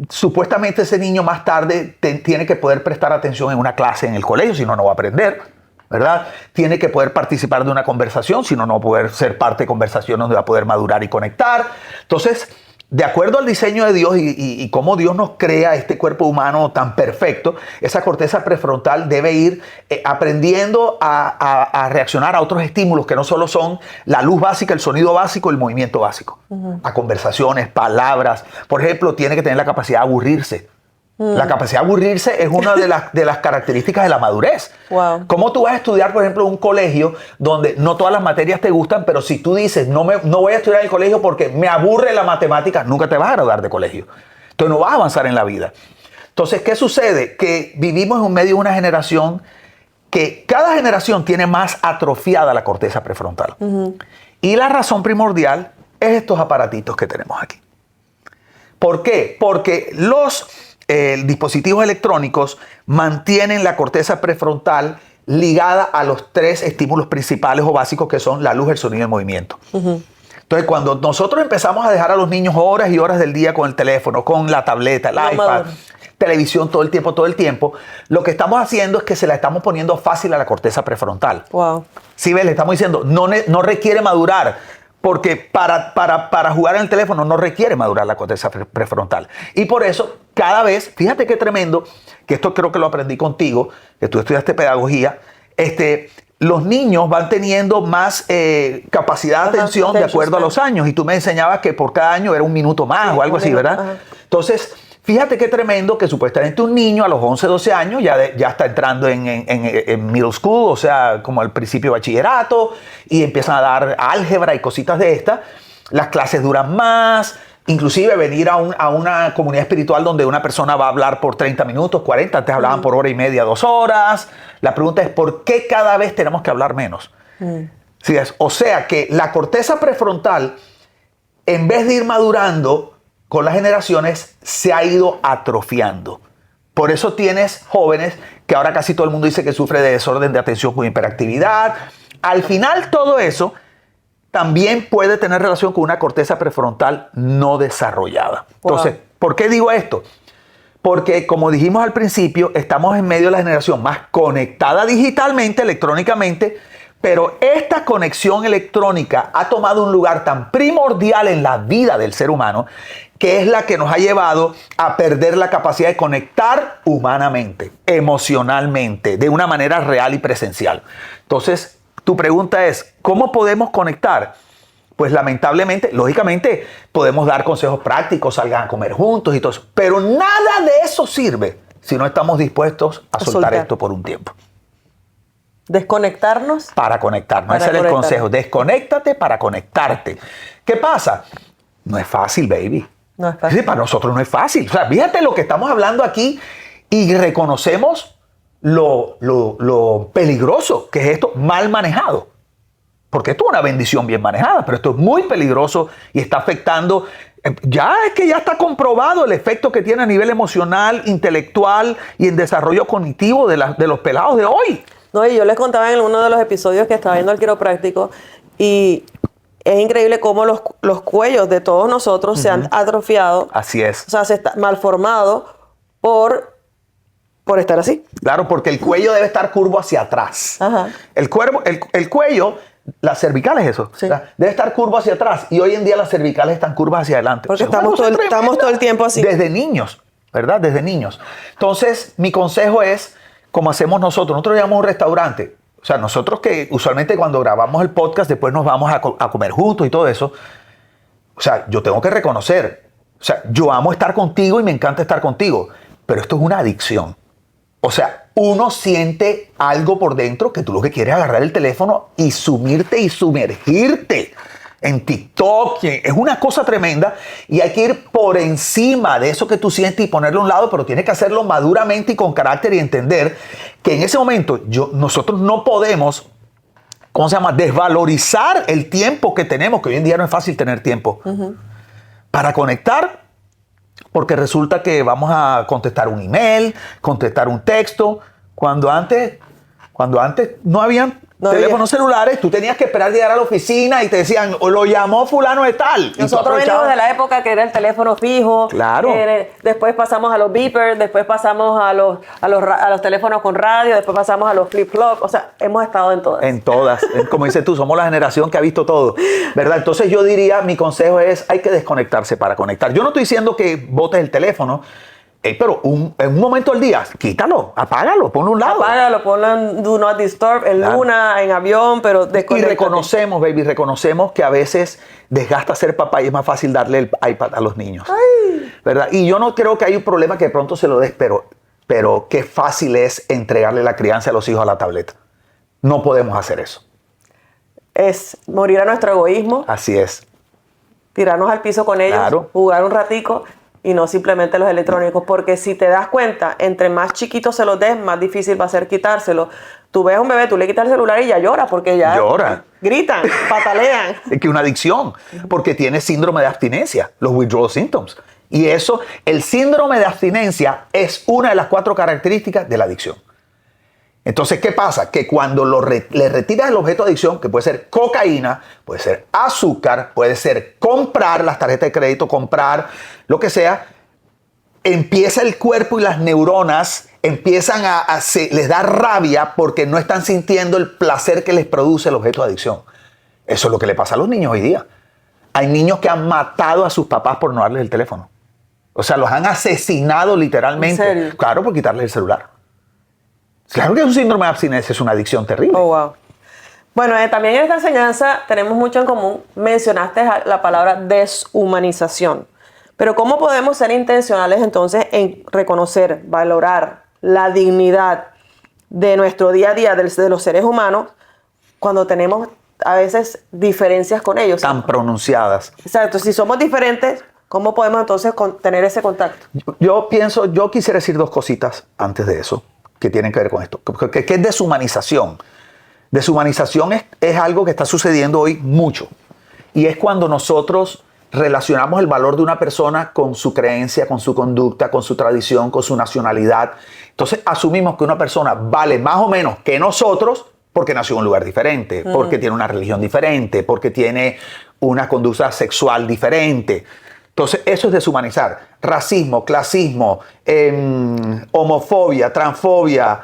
[SPEAKER 2] supuestamente ese niño más tarde tiene que poder prestar atención en una clase en el colegio, si no, no va a aprender, ¿verdad? Tiene que poder participar de una conversación, si no, no va a poder ser parte de conversaciones donde va a poder madurar y conectar. Entonces, de acuerdo al diseño de Dios y cómo Dios nos crea este cuerpo humano tan perfecto, esa corteza prefrontal debe ir aprendiendo a reaccionar a otros estímulos que no solo son la luz básica, el sonido básico, el movimiento básico. A conversaciones, palabras. Por ejemplo, tiene que tener la capacidad de aburrirse. La capacidad de aburrirse es una de las características de la madurez.
[SPEAKER 1] Wow.
[SPEAKER 2] ¿Cómo tú vas a estudiar, por ejemplo, en un colegio donde no todas las materias te gustan, pero si tú dices, no voy a estudiar en el colegio porque me aburre la matemática, nunca te vas a graduar de colegio? Entonces no vas a avanzar en la vida. Entonces, ¿qué sucede? Que vivimos en medio de una generación que cada generación tiene más atrofiada la corteza prefrontal. Y la razón primordial es estos aparatitos que tenemos aquí. ¿Por qué? Porque los dispositivos electrónicos mantienen la corteza prefrontal ligada a los 3 estímulos principales o básicos, que son la luz, el sonido y el movimiento. Entonces, cuando nosotros empezamos a dejar a los niños horas y horas del día con el teléfono, con la tableta, el iPad, televisión todo el tiempo, lo que estamos haciendo es que se la estamos poniendo fácil a la corteza prefrontal.
[SPEAKER 1] Wow.
[SPEAKER 2] ¿Sí ves? Le estamos diciendo, no requiere madurar. Porque para jugar en el teléfono no requiere madurar la corteza prefrontal. Y por eso, cada vez, fíjate qué tremendo, que esto creo que lo aprendí contigo, que tú estudiaste pedagogía, los niños van teniendo más capacidad de atención de acuerdo a los años. Y tú me enseñabas que por cada año era un minuto más o algo así, ¿verdad? Entonces, fíjate qué tremendo que supuestamente un niño a los 11, 12 años ya está entrando en middle school, o sea, como al principio de bachillerato, y empiezan a dar álgebra y cositas de estas. Las clases duran más, inclusive venir a una comunidad espiritual donde una persona va a hablar por 30 minutos, 40, antes hablaban por hora y media, 2 horas. La pregunta es, ¿por qué cada vez tenemos que hablar menos? ¿Sí es? O sea que la corteza prefrontal, en vez de ir madurando con las generaciones, se ha ido atrofiando. Por eso tienes jóvenes que ahora casi todo el mundo dice que sufre de desorden de atención con hiperactividad. Al final, todo eso también puede tener relación con una corteza prefrontal no desarrollada. Entonces, ¿por qué digo esto? Porque, como dijimos al principio, estamos en medio de la generación más conectada digitalmente, electrónicamente, Pero esta conexión electrónica ha tomado un lugar tan primordial en la vida del ser humano que es la que nos ha llevado a perder la capacidad de conectar humanamente, emocionalmente, de una manera real y presencial. Entonces, tu pregunta es, ¿cómo podemos conectar? Pues lamentablemente, lógicamente, podemos dar consejos prácticos, salgan a comer juntos y todo eso, pero nada de eso sirve si no estamos dispuestos a soltar esto por un tiempo.
[SPEAKER 1] ¿Desconectarnos?
[SPEAKER 2] Para conectarnos, ese es el consejo. Desconéctate para conectarte. ¿Qué pasa? No es fácil, baby.
[SPEAKER 1] No es fácil.
[SPEAKER 2] Sí, para nosotros no es fácil. O sea, fíjate lo que estamos hablando aquí y reconocemos lo peligroso que es esto mal manejado. Porque esto es una bendición bien manejada, pero esto es muy peligroso y está afectando. Ya es que ya está comprobado el efecto que tiene a nivel emocional, intelectual y en desarrollo cognitivo de los pelados de hoy.
[SPEAKER 1] No, y yo les contaba en uno de los episodios que estaba viendo el quiropráctico y es increíble cómo los cuellos de todos nosotros se han atrofiado.
[SPEAKER 2] Así es.
[SPEAKER 1] O sea, se está malformado por estar así.
[SPEAKER 2] Claro, porque el cuello debe estar curvo hacia atrás.
[SPEAKER 1] Ajá.
[SPEAKER 2] El cuello, las cervicales, eso,
[SPEAKER 1] Sí.
[SPEAKER 2] debe estar curvo hacia atrás. Y hoy en día las cervicales están curvas hacia adelante.
[SPEAKER 1] Porque
[SPEAKER 2] O sea,
[SPEAKER 1] estamos todo el tiempo así.
[SPEAKER 2] Desde niños, ¿verdad? Desde niños. Entonces, mi consejo es, como hacemos nosotros. Nosotros llamamos a un restaurante. O sea, nosotros que usualmente cuando grabamos el podcast, después nos vamos a comer juntos y todo eso. O sea, yo tengo que reconocer. O sea, yo amo estar contigo y me encanta estar contigo. Pero esto es una adicción. O sea, uno siente algo por dentro que tú lo que quieres es agarrar el teléfono y sumirte y sumergirte en TikTok. Es una cosa tremenda y hay que ir por encima de eso que tú sientes y ponerlo a un lado, pero tienes que hacerlo maduramente y con carácter y entender que en ese momento nosotros no podemos, ¿cómo se llama?, desvalorizar el tiempo que tenemos, que hoy en día no es fácil tener tiempo, para conectar. Porque resulta que vamos a contestar un email, contestar un texto. Cuando antes no habían teléfonos celulares, tú tenías que esperar llegar a la oficina y te decían, o lo llamó fulano de tal.
[SPEAKER 1] Nosotros venimos de la época que era el teléfono fijo.
[SPEAKER 2] Claro.
[SPEAKER 1] Después pasamos a los beepers, después pasamos a los teléfonos con radio, después pasamos a los flip-flop. O sea, hemos estado en todas.
[SPEAKER 2] En todas. Como dices tú, somos la generación que ha visto todo, ¿verdad? Entonces yo diría, mi consejo es, hay que desconectarse para conectar. Yo no estoy diciendo que botes el teléfono, pero en un momento del día, quítalo, apágalo, ponlo a un lado.
[SPEAKER 1] Apágalo, ponlo en Do Not Disturb, en luna, en avión, pero desconectate.
[SPEAKER 2] Y reconocemos que a veces desgasta ser papá y es más fácil darle el iPad a los niños.
[SPEAKER 1] Ay.
[SPEAKER 2] ¿Verdad? Y yo no creo que hay un problema que de pronto se lo des, pero qué fácil es entregarle la crianza a los hijos a la tableta. No podemos hacer eso.
[SPEAKER 1] Es morir a nuestro egoísmo,
[SPEAKER 2] Así es.
[SPEAKER 1] tirarnos al piso con ellos,
[SPEAKER 2] Claro.
[SPEAKER 1] jugar un ratico y no simplemente los electrónicos, porque si te das cuenta, entre más chiquitos se los des, más difícil va a ser quitárselo. Tú ves a un bebé, tú le quitas el celular y ya llora, porque ya
[SPEAKER 2] Llora.
[SPEAKER 1] gritan, patalean.
[SPEAKER 2] Es que una adicción, porque tiene síndrome de abstinencia, los withdrawal symptoms. Y eso, el síndrome de abstinencia es una de las 4 características de la adicción. Entonces, ¿qué pasa? Que cuando le retiras el objeto de adicción, que puede ser cocaína, puede ser azúcar, puede ser comprar las tarjetas de crédito, comprar lo que sea, empieza el cuerpo y las neuronas empiezan les da rabia porque no están sintiendo el placer que les produce el objeto de adicción. Eso es lo que le pasa a los niños hoy día. Hay niños que han matado a sus papás por no darles el teléfono. O sea, los han asesinado literalmente.
[SPEAKER 1] ¿En serio?
[SPEAKER 2] Claro, por quitarles el celular. Claro que es un síndrome de abstinencia, es una adicción terrible.
[SPEAKER 1] Oh, wow. Bueno, también en esta enseñanza tenemos mucho en común. Mencionaste la palabra deshumanización. Pero ¿cómo podemos ser intencionales entonces en reconocer, valorar la dignidad de nuestro día a día, de los seres humanos, cuando tenemos a veces diferencias con ellos?
[SPEAKER 2] Tan pronunciadas.
[SPEAKER 1] Exacto. Si somos diferentes, ¿cómo podemos entonces tener ese contacto?
[SPEAKER 2] Yo quisiera decir 2 cositas antes de eso, que tienen que ver con esto. ¿Qué es deshumanización? Deshumanización es algo que está sucediendo hoy mucho. Y es cuando nosotros relacionamos el valor de una persona con su creencia, con su conducta, con su tradición, con su nacionalidad. Entonces asumimos que una persona vale más o menos que nosotros porque nació en un lugar diferente, porque tiene una religión diferente, porque tiene una conducta sexual diferente. Entonces eso es deshumanizar. Racismo, clasismo, homofobia, transfobia,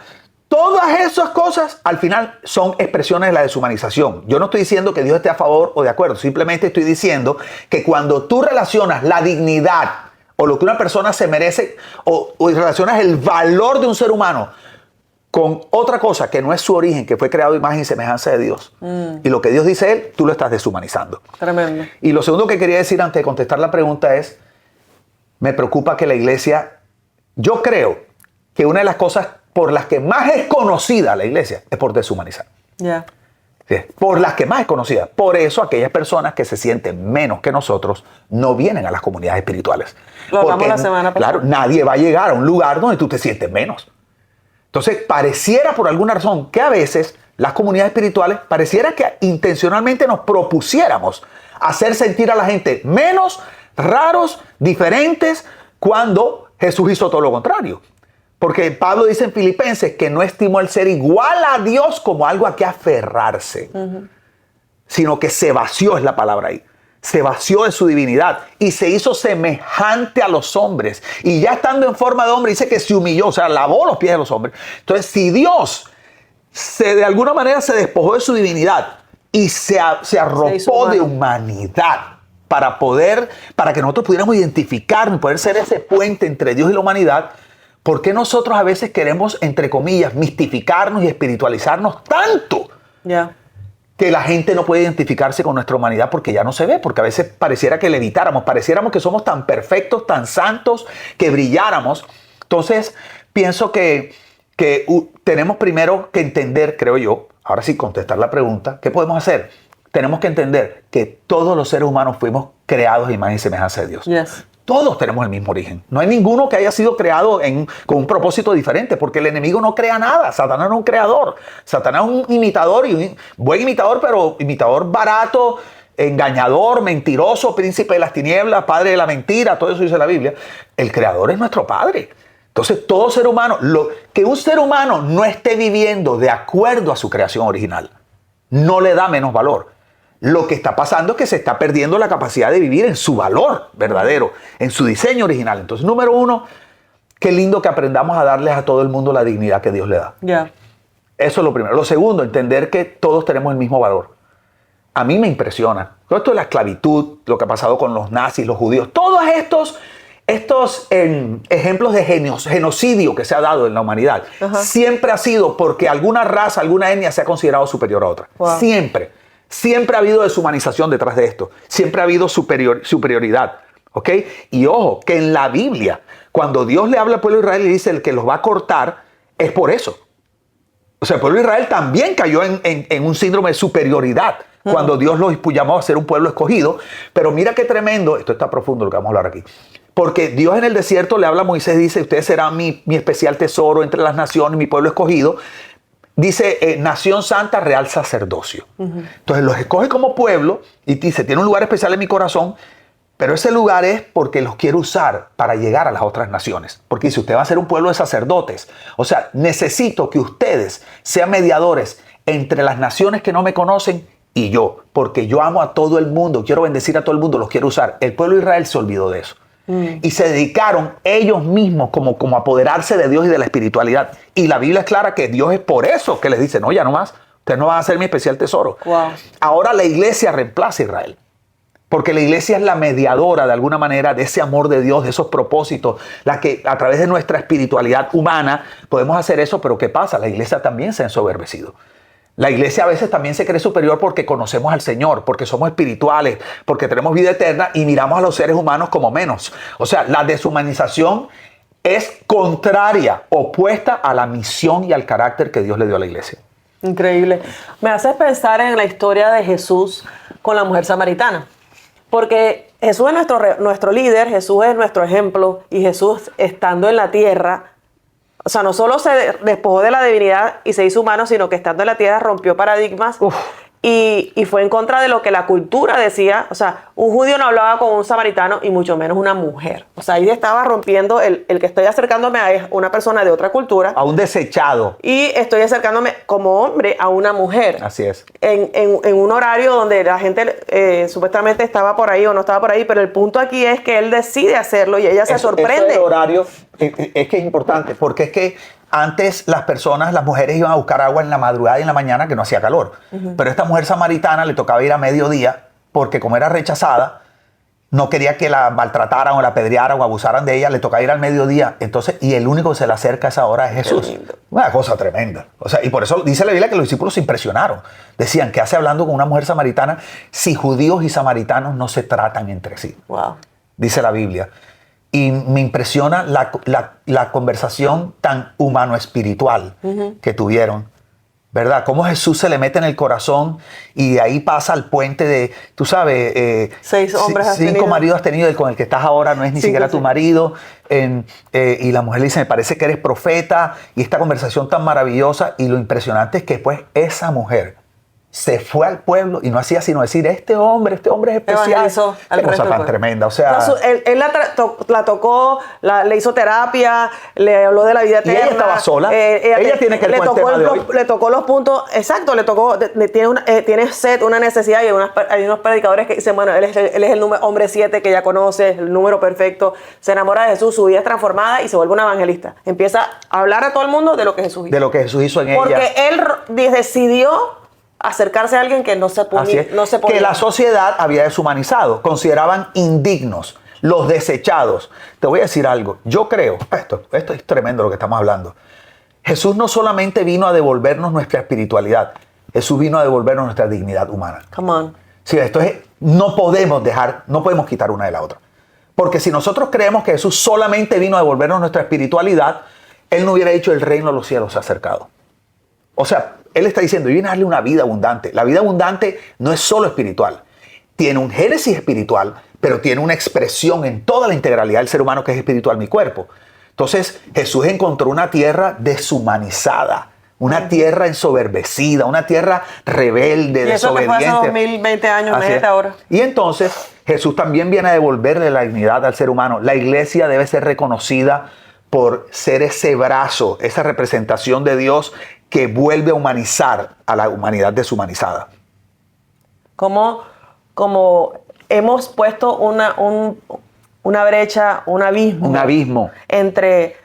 [SPEAKER 2] todas esas cosas al final son expresiones de la deshumanización. Yo no estoy diciendo que Dios esté a favor o de acuerdo, simplemente estoy diciendo que cuando tú relacionas la dignidad o lo que una persona se merece o relacionas el valor de un ser humano con otra cosa que no es su origen, que fue creado a imagen y semejanza de Dios, y lo que Dios dice él, tú lo estás deshumanizando.
[SPEAKER 1] Tremendo.
[SPEAKER 2] Y lo segundo que quería decir antes de contestar la pregunta es, me preocupa que la iglesia, yo creo que una de las cosas por las que más es conocida la iglesia es por deshumanizar.
[SPEAKER 1] Ya.
[SPEAKER 2] Sí, por las que más es conocida. Por eso aquellas personas que se sienten menos que nosotros no vienen a las comunidades espirituales.
[SPEAKER 1] Lo hablamos la semana pasada.
[SPEAKER 2] Claro, nadie va a llegar a un lugar donde tú te sientes menos. Entonces, pareciera por alguna razón que a veces las comunidades espirituales, pareciera que intencionalmente nos propusiéramos hacer sentir a la gente menos, raros, diferentes, cuando Jesús hizo todo lo contrario. Porque Pablo dice en Filipenses que no estimó el ser igual a Dios como algo a que aferrarse, sino que se vació, es la palabra ahí. Se vació de su divinidad y se hizo semejante a los hombres. Y ya estando en forma de hombre, dice que se humilló, o sea, lavó los pies de los hombres. Entonces, si Dios de alguna manera se despojó de su divinidad y se arropó de humanidad para que nosotros pudiéramos identificarnos, poder ser ese puente entre Dios y la humanidad, ¿por qué nosotros a veces queremos, entre comillas, mistificarnos y espiritualizarnos tanto? Que la gente no puede identificarse con nuestra humanidad porque ya no se ve, porque a veces pareciera que levitáramos, pareciéramos que somos tan perfectos, tan santos, que brilláramos. Entonces, pienso que tenemos primero que entender, creo yo, ahora sí contestar la pregunta, ¿qué podemos hacer? Tenemos que entender que todos los seres humanos fuimos creados a imagen y semejanza de Dios.
[SPEAKER 1] Yes.
[SPEAKER 2] Todos tenemos el mismo origen. No hay ninguno que haya sido creado con un propósito diferente, porque el enemigo no crea nada. Satanás no es un creador. Satanás es un imitador, y un buen imitador, pero imitador barato, engañador, mentiroso, príncipe de las tinieblas, padre de la mentira, todo eso dice la Biblia. El creador es nuestro Padre. Entonces, todo ser humano, que un ser humano no esté viviendo de acuerdo a su creación original, no le da menos valor. Lo que está pasando es que se está perdiendo la capacidad de vivir en su valor verdadero, en su diseño original. Entonces, número uno, qué lindo que aprendamos a darles a todo el mundo la dignidad que Dios le da. Eso es lo primero. Lo segundo, entender que todos tenemos el mismo valor. A mí me impresiona. Todo esto de la esclavitud, lo que ha pasado con los nazis, los judíos, todos estos ejemplos de genocidio que se ha dado en la humanidad, siempre ha sido porque alguna raza, alguna etnia se ha considerado superior a otra. Wow. Siempre ha habido deshumanización detrás de esto. Siempre ha habido superioridad. ¿Ok? Y ojo, que en la Biblia, cuando Dios le habla al pueblo de Israel y dice el que los va a cortar, es por eso. O sea, el pueblo de Israel también cayó en un síndrome de superioridad cuando Dios los llamó a ser un pueblo escogido. Pero mira qué tremendo, esto está profundo lo que vamos a hablar aquí. Porque Dios en el desierto le habla a Moisés, dice, ustedes serán mi especial tesoro entre las naciones, mi pueblo escogido. Dice, nación santa, real sacerdocio. Entonces los escoge como pueblo y dice, tiene un lugar especial en mi corazón, pero ese lugar es porque los quiero usar para llegar a las otras naciones. Porque dice, usted va a ser un pueblo de sacerdotes. O sea, necesito que ustedes sean mediadores entre las naciones que no me conocen y yo. Porque yo amo a todo el mundo, quiero bendecir a todo el mundo, los quiero usar. El pueblo de Israel se olvidó de eso. Y se dedicaron ellos mismos como a apoderarse de Dios y de la espiritualidad. Y la Biblia es clara que Dios es por eso que les dice, no, ya no más, ustedes no van a ser mi especial tesoro. Wow. Ahora la iglesia reemplaza a Israel. Porque la iglesia es la mediadora de alguna manera de ese amor de Dios, de esos propósitos, la que a través de nuestra espiritualidad humana podemos hacer eso, pero ¿qué pasa? La iglesia también se ha ensoberbecido. La iglesia a veces también se cree superior porque conocemos al Señor, porque somos espirituales, porque tenemos vida eterna y miramos a los seres humanos como menos. O sea, la deshumanización es contraria, opuesta a la misión y al carácter que Dios le dio a la iglesia.
[SPEAKER 1] Increíble. Me haces pensar en la historia de Jesús con la mujer samaritana. Porque Jesús es nuestro líder, Jesús es nuestro ejemplo y Jesús estando en la tierra, o sea, no solo se despojó de la divinidad y se hizo humano, sino que estando en la tierra rompió paradigmas y fue en contra de lo que la cultura decía. O sea, un judío no hablaba con un samaritano y mucho menos una mujer. O sea, ahí estaba rompiendo el que estoy acercándome a una persona de otra cultura.
[SPEAKER 2] A un desechado.
[SPEAKER 1] Y estoy acercándome como hombre a una mujer.
[SPEAKER 2] Así es.
[SPEAKER 1] En un horario donde la gente supuestamente estaba por ahí o no estaba por ahí, pero el punto aquí es que él decide hacerlo y ella se sorprende.
[SPEAKER 2] Eso del horario Es que es importante, porque es que antes las mujeres iban a buscar agua en la madrugada y en la mañana que no hacía calor. Pero a esta mujer samaritana le tocaba ir a mediodía porque como era rechazada, no quería que la maltrataran o la apedrearan o abusaran de ella, le tocaba ir al mediodía. Entonces, y el único que se le acerca a esa hora es Jesús. Una cosa tremenda. O sea, y por eso dice la Biblia que los discípulos se impresionaron. Decían, ¿qué hace hablando con una mujer samaritana si judíos y samaritanos no se tratan entre sí?
[SPEAKER 1] Wow.
[SPEAKER 2] Dice la Biblia. Y me impresiona la conversación tan humano-espiritual que tuvieron, ¿verdad? Cómo Jesús se le mete en el corazón y de ahí pasa al puente de, tú sabes,
[SPEAKER 1] 6 hombres has
[SPEAKER 2] 5
[SPEAKER 1] tenido.
[SPEAKER 2] maridos has tenido, el con el que estás ahora no es ni siquiera tu marido. Y la mujer le dice, me parece que eres profeta, y esta conversación tan maravillosa, y lo impresionante es que pues esa mujer se fue al pueblo y no hacía sino decir, este hombre es especial.
[SPEAKER 1] Evangelizó al
[SPEAKER 2] Qué cosa
[SPEAKER 1] resto del
[SPEAKER 2] tan
[SPEAKER 1] pueblo.
[SPEAKER 2] tremenda, o sea...
[SPEAKER 1] Él la tocó, le hizo terapia, le habló de la vida
[SPEAKER 2] Y
[SPEAKER 1] eterna.
[SPEAKER 2] ella estaba sola. Ella tiene que ver con el tema de hoy.
[SPEAKER 1] Le tocó los puntos, exacto, le tocó, tiene sed, una necesidad, y hay unos predicadores que dicen, bueno, él es el hombre 7 que ella conoce, el número perfecto, se enamora de Jesús, su vida es transformada y se vuelve un evangelista. Empieza a hablar a todo el mundo de lo que Jesús hizo.
[SPEAKER 2] De lo que Jesús hizo en ella.
[SPEAKER 1] Porque él decidió acercarse a alguien que no se ponía.
[SPEAKER 2] Que la sociedad había deshumanizado, consideraban indignos, los desechados. Te voy a decir algo, yo creo, esto es tremendo lo que estamos hablando. Jesús no solamente vino a devolvernos nuestra espiritualidad, Jesús vino a devolvernos nuestra dignidad humana.
[SPEAKER 1] Come on.
[SPEAKER 2] Sí, no podemos quitar una de la otra. Porque si nosotros creemos que Jesús solamente vino a devolvernos nuestra espiritualidad, Él no hubiera dicho el reino de los cielos se ha acercado. O sea, Él está diciendo, yo vine a darle una vida abundante. La vida abundante no es solo espiritual. Tiene un génesis espiritual, pero tiene una expresión en toda la integralidad del ser humano que es espiritual, mi cuerpo. Entonces, Jesús encontró una tierra deshumanizada, una tierra ensoberbecida, una tierra rebelde,
[SPEAKER 1] Y eso
[SPEAKER 2] desobediente.
[SPEAKER 1] que fue hace 2020 años,
[SPEAKER 2] Así
[SPEAKER 1] imagínate
[SPEAKER 2] es.
[SPEAKER 1] ahora.
[SPEAKER 2] Y entonces, Jesús también viene a devolverle la dignidad al ser humano. La iglesia debe ser reconocida por ser ese brazo, esa representación de Dios que vuelve a humanizar a la humanidad deshumanizada.
[SPEAKER 1] Como hemos puesto una brecha, un abismo entre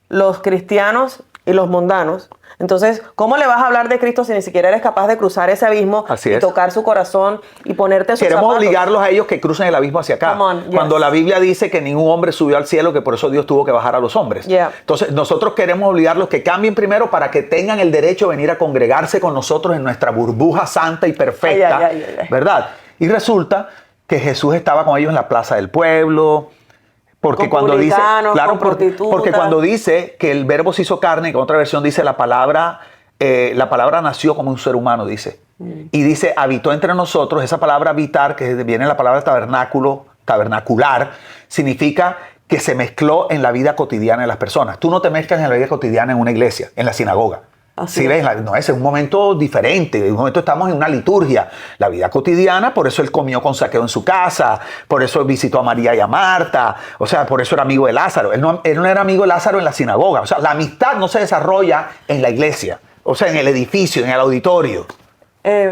[SPEAKER 1] los cristianos y los mundanos. Entonces, ¿cómo le vas a hablar de Cristo si ni siquiera eres capaz de cruzar ese abismo y tocar su corazón y ponerte sus
[SPEAKER 2] Queremos
[SPEAKER 1] zapatos?
[SPEAKER 2] obligarlos a ellos que crucen el abismo hacia acá.
[SPEAKER 1] Come on, yes.
[SPEAKER 2] Cuando la Biblia dice que ningún hombre subió al cielo, que por eso Dios tuvo que bajar a los hombres.
[SPEAKER 1] Yeah.
[SPEAKER 2] Entonces, nosotros queremos obligarlos que cambien primero para que tengan el derecho de venir a congregarse con nosotros en nuestra burbuja santa y perfecta,
[SPEAKER 1] Ay.
[SPEAKER 2] ¿verdad? Y resulta que Jesús estaba con ellos en la plaza del pueblo. Porque
[SPEAKER 1] con
[SPEAKER 2] cuando dice,
[SPEAKER 1] publicanos,
[SPEAKER 2] claro,
[SPEAKER 1] con prostitutas.
[SPEAKER 2] porque cuando dice que el verbo se hizo carne, que en otra versión dice la palabra nació como un ser humano, dice. Y dice, habitó entre nosotros. Esa palabra habitar, que viene de la palabra tabernacular, significa que se mezcló en la vida cotidiana de las personas. Tú no te mezclas en la vida cotidiana en una iglesia, en la sinagoga.
[SPEAKER 1] Así
[SPEAKER 2] ¿Sí ves? No, ese es un momento diferente. En un momento estamos en una liturgia. La vida cotidiana, por eso él comió con Zaqueo en su casa, por eso visitó a María y a Marta, o sea, por eso era amigo de Lázaro. Él no era amigo de Lázaro en la sinagoga. O sea, la amistad no se desarrolla en la iglesia, o sea, en el edificio, en el auditorio.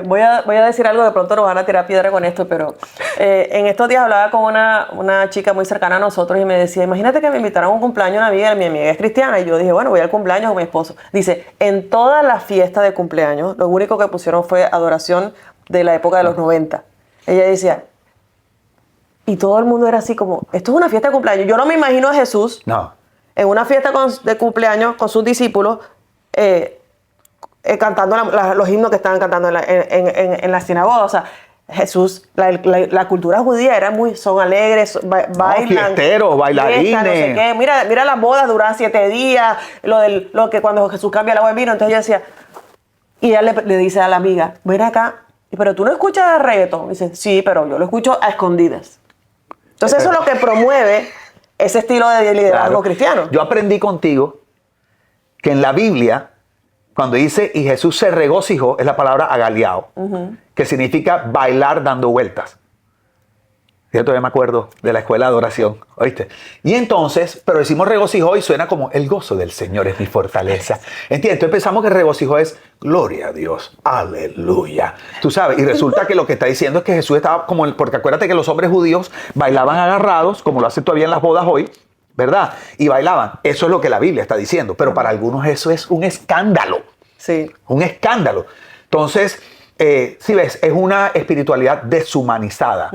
[SPEAKER 1] Voy a decir algo, de pronto nos van a tirar piedra con esto, pero en estos días hablaba con una chica muy cercana a nosotros y me decía, imagínate que me invitaron a un cumpleaños de una amiga, mi amiga es cristiana, y yo dije, bueno, voy al cumpleaños con mi esposo. Dice, en toda la fiesta de cumpleaños, lo único que pusieron fue adoración de la época de los 90. Ella decía, y todo el mundo era así como, esto es una fiesta de cumpleaños. Yo no me imagino a Jesús en una fiesta de cumpleaños con sus discípulos, cantando los himnos que estaban cantando en la sinagoga. O sea, Jesús, la cultura judía son alegres, bailan.
[SPEAKER 2] Fiesteros, bailarines.
[SPEAKER 1] Fiesta, no sé qué. Mira las bodas duran 7 días, lo que cuando Jesús cambia el agua en vino. Entonces ella decía, y ella le dice a la amiga, ven acá, pero tú no escuchas reggaetón. Dice, sí, pero yo lo escucho a escondidas. Entonces eso es lo que promueve ese estilo de liderazgo cristiano.
[SPEAKER 2] Yo aprendí contigo que en la Biblia, cuando dice, y Jesús se regocijó, es la palabra agaliao, que significa bailar dando vueltas. Yo todavía me acuerdo de la escuela de adoración, ¿oíste? Y entonces, pero decimos regocijó y suena como el gozo del Señor es mi fortaleza. ¿Entiendes? Entonces pensamos que regocijó es gloria a Dios, aleluya. Tú sabes, y resulta que lo que está diciendo es que Jesús estaba como, porque acuérdate que los hombres judíos bailaban agarrados, como lo hacen todavía en las bodas hoy, ¿verdad? Y bailaban. Eso es lo que la Biblia está diciendo. Pero para algunos eso es un escándalo.
[SPEAKER 1] Sí.
[SPEAKER 2] Un escándalo. Entonces, si ves, es una espiritualidad deshumanizada.